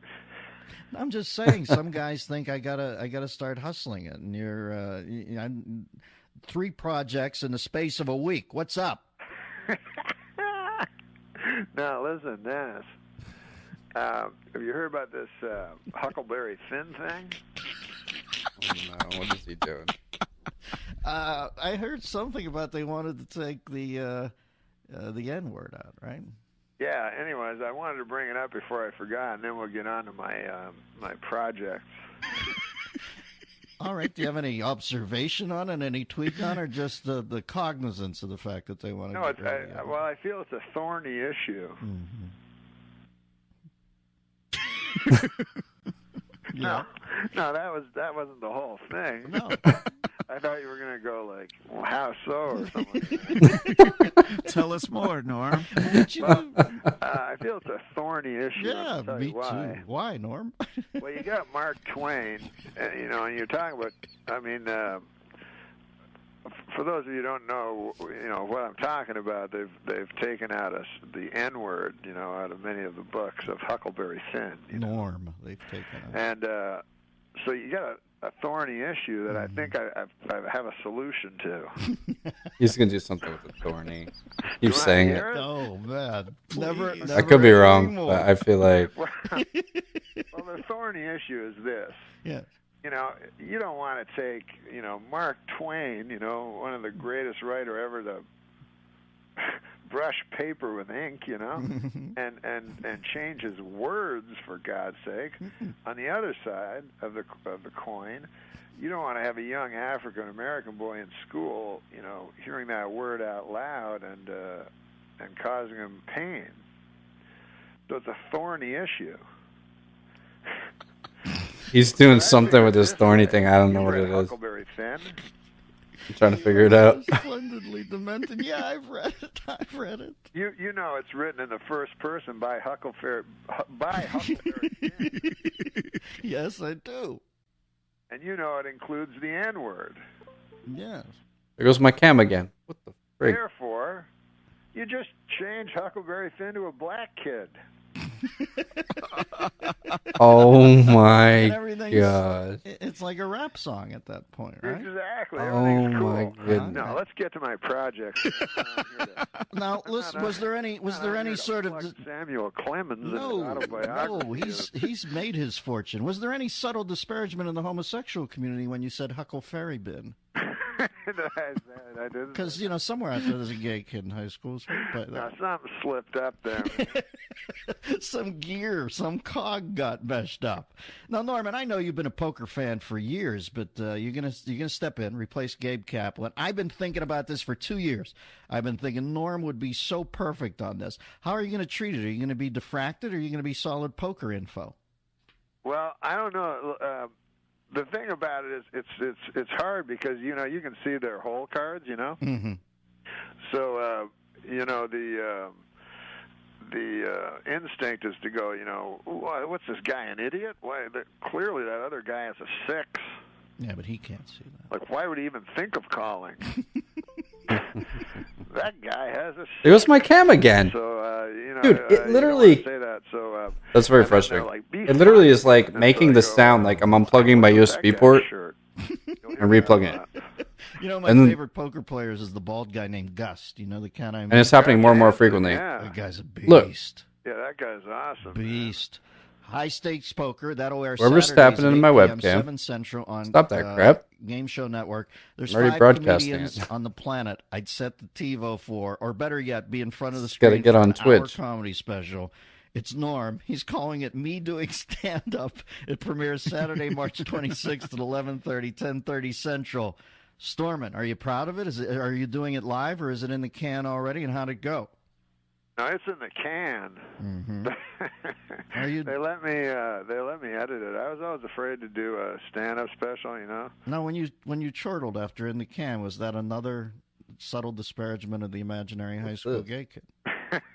I'm just saying. Some guys think I gotta start hustling it, and you're I'm 3 projects in the space of a week. What's up? Now, listen, Dennis. Have you heard about this Huckleberry Finn thing? Oh, no, what is he doing? I heard something about they wanted to take the N-word out, right? Yeah. Anyways, I wanted to bring it up before I forgot, and then we'll get on to my projects. All right. Do you have any observation on it, any tweak on it, or just the cognizance of the fact that they want to? No, I feel it's a thorny issue. Mm-hmm. No, that wasn't the whole thing. No. I thought you were gonna go like, well, how so, or something. Tell us more, Norm. I feel it's a thorny issue. Yeah, I'll tell me you why. too. Why, Norm? Well, you got Mark Twain, and you're talking about. I mean, for those of you who don't know, what I'm talking about. They've taken out the N-word, out of many of the books of Huckleberry Finn. Norm, they've taken out. And so you got a thorny issue that I think I have a solution to. He's gonna do something with the thorny. Keep saying it. Oh man, never. I could be wrong, anymore. but I feel like Well, the thorny issue is this. Yeah. You don't want to take, Mark Twain, one of the greatest writer ever to brush paper with ink, and change his words, for God's sake. On the other side of the coin, you don't want to have a young African American boy in school, hearing that word out loud and causing him pain. So it's a thorny issue. he's doing something with this thorny thing. I don't know what it is. Huckleberry Finn. I'm trying to figure it out. Splendidly demented. Yeah, I've read it. You know it's written in the first person by Huckleberry Finn. Yes, I do. And it includes the N-word. Yes. There goes my cam again. What the frig? Therefore, you just change Huckleberry Finn to a black kid. Oh my And everything's- god. It's like a rap song at that point, right? Exactly. Oh Everything's cool. my goodness. No, let's get to my project. Now, listen, was there any sort of Samuel Clemens in no, an autobiography? he's made his fortune. Was there any subtle disparagement in the homosexual community when you said Huckleberry Bin? I didn't. Because, somewhere out there there's a gay kid in high school. But No, something slipped up there. some gear, some cog got messed up. Now, Norman, I know you've been a poker fan for years, but you're gonna step in, replace Gabe Kaplan. I've been thinking about this for 2 years. I've been thinking Norm would be so perfect on this. How are you going to treat it? Are you going to be diffracted, or are you going to be solid poker info? Well, I don't know. The thing about it is, it's hard because you can see their hole cards. Mm-hmm. So the instinct is to go. What's this guy, an idiot? Why? Clearly, that other guy has a 6. Yeah, but he can't see that. Like, why would he even think of calling? That guy has a 6. It was my cam again. So, dude, it literally. Say that. So, that's very and then they're frustrating. like, "Be It literally is funny." like And making so I this go, sound like I'm unplugging my "What's that USB guy's port shirt?" and replugging it. My And then- favorite poker players is the bald guy named Gus. Do you know the kind I mean? And it's happening more and more frequently. Yeah. That guy's a beast. Look. Yeah, that guy's awesome. Beast. High stakes poker. That'll air Whoever's Saturdays tapping at into my 8 p.m., webcam. 7 Central on Stop that crap. Game Show Network. There's I'm already 5 broadcasting comedians it. on the planet I'd set the TiVo for, or better yet, be in front of the Just gotta screen get for on an Twitch. hour comedy special. It's Norm. He's calling it Me Doing Stand-Up. It premieres Saturday, March 26th at 11:30, 10:30 Central. Stormin, are you proud of it? Are you doing it live, or is it in the can already, and how'd it go? No, it's in the can. Mm-hmm. Are you? They let me edit it. I was always afraid to do a stand-up special. No, when you chortled after In the Can, was that another subtle disparagement of the imaginary high school gay kid?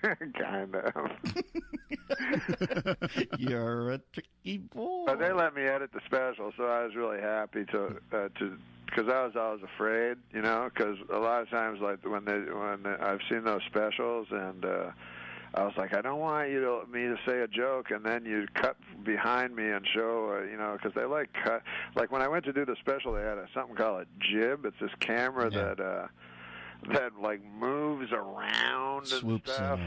Kind of. You're a tricky boy. But they let me edit the special, so I was really happy to because I was always afraid, because a lot of times, like when I've seen those specials, and I was like, I don't want me to say a joke, and then you cut behind me and show, because they cut. Like when I went to do the special, they had something called a jib. It's this camera that like moves around Swoops and stuff.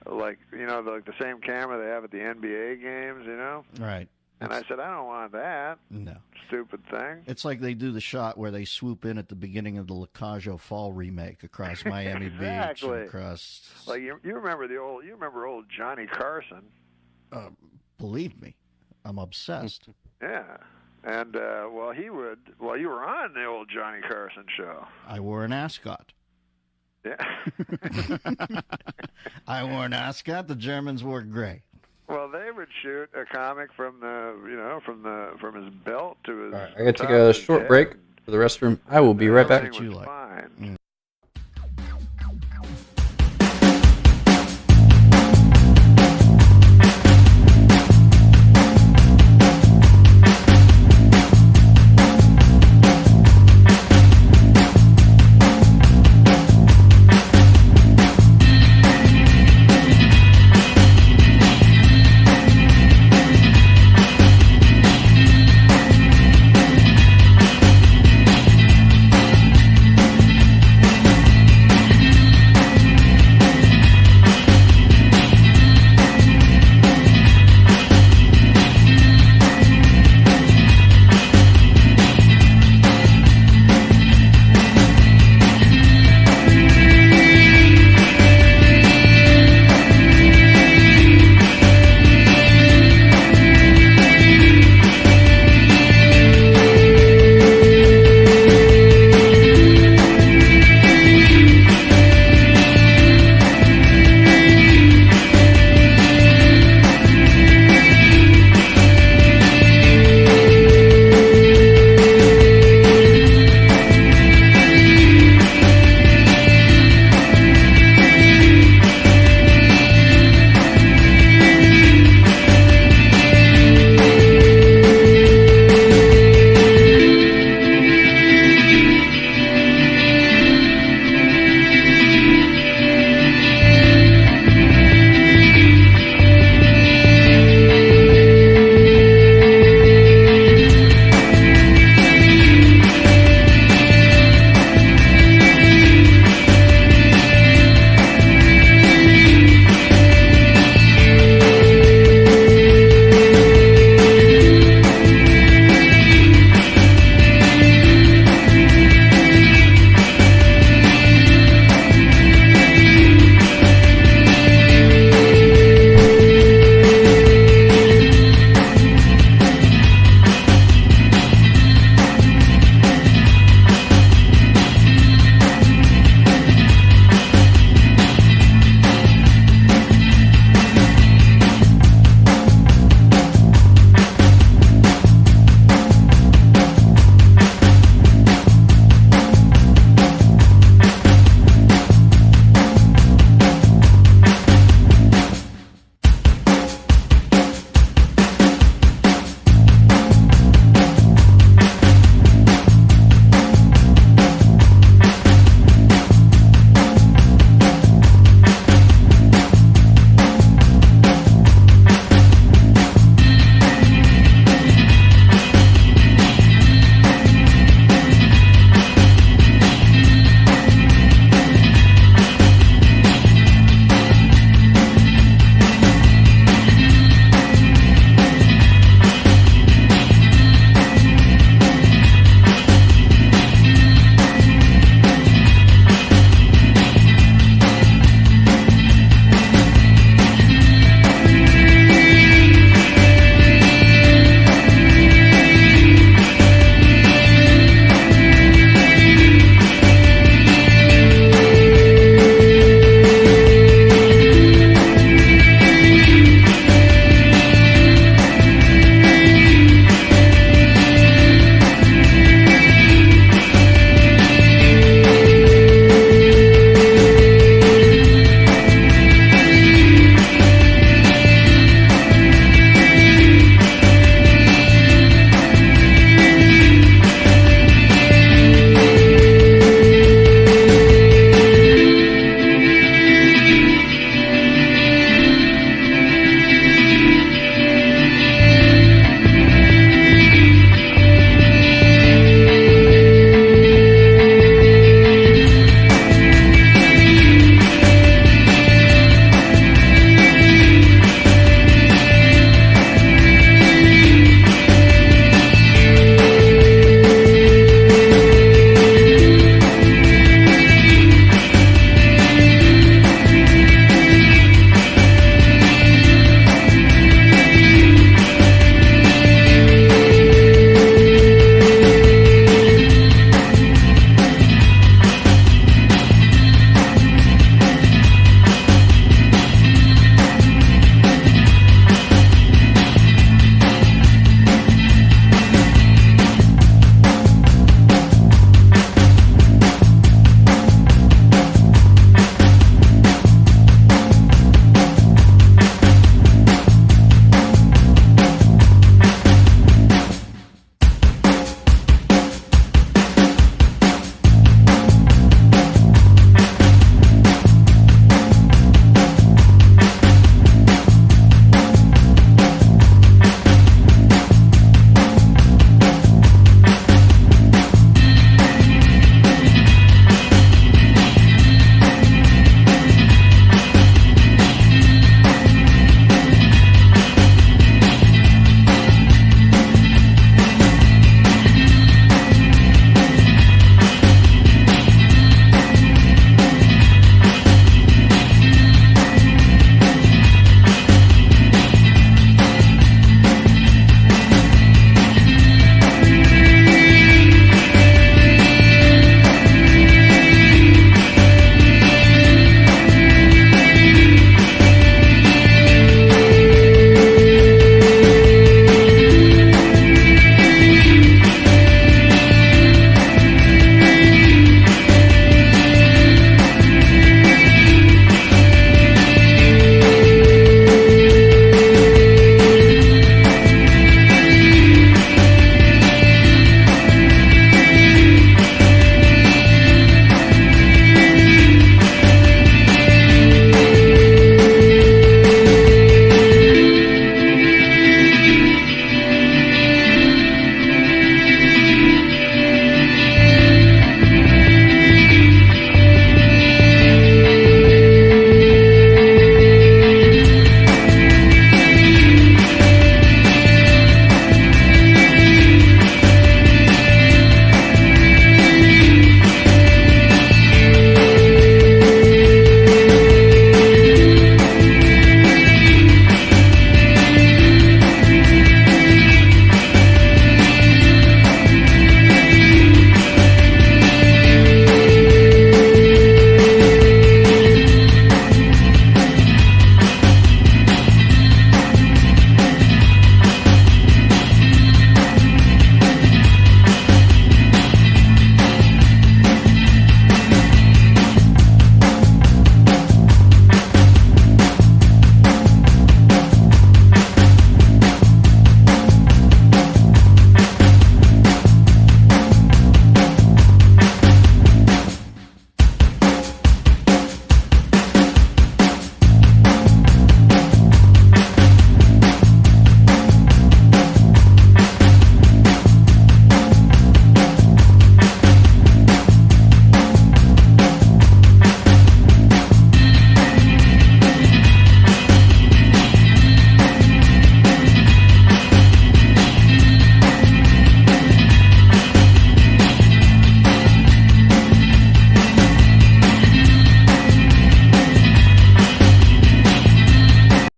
Like like the same camera they have at the NBA games, Right. And I said, I don't want that. No. Stupid thing. It's like they do the shot where they swoop in at the beginning of the Lacajo Fall remake across Miami Beach. Exactly. And across. Like you remember old Johnny Carson. Believe me, I'm obsessed. Yeah. And you were on the old Johnny Carson show. I wore an ascot. Yeah. I wore an ascot. The Germans wore gray. Well, they would shoot a comic from his belt to his. All right, I gotta take a short break for the restroom. I will be right back. Everything was fine.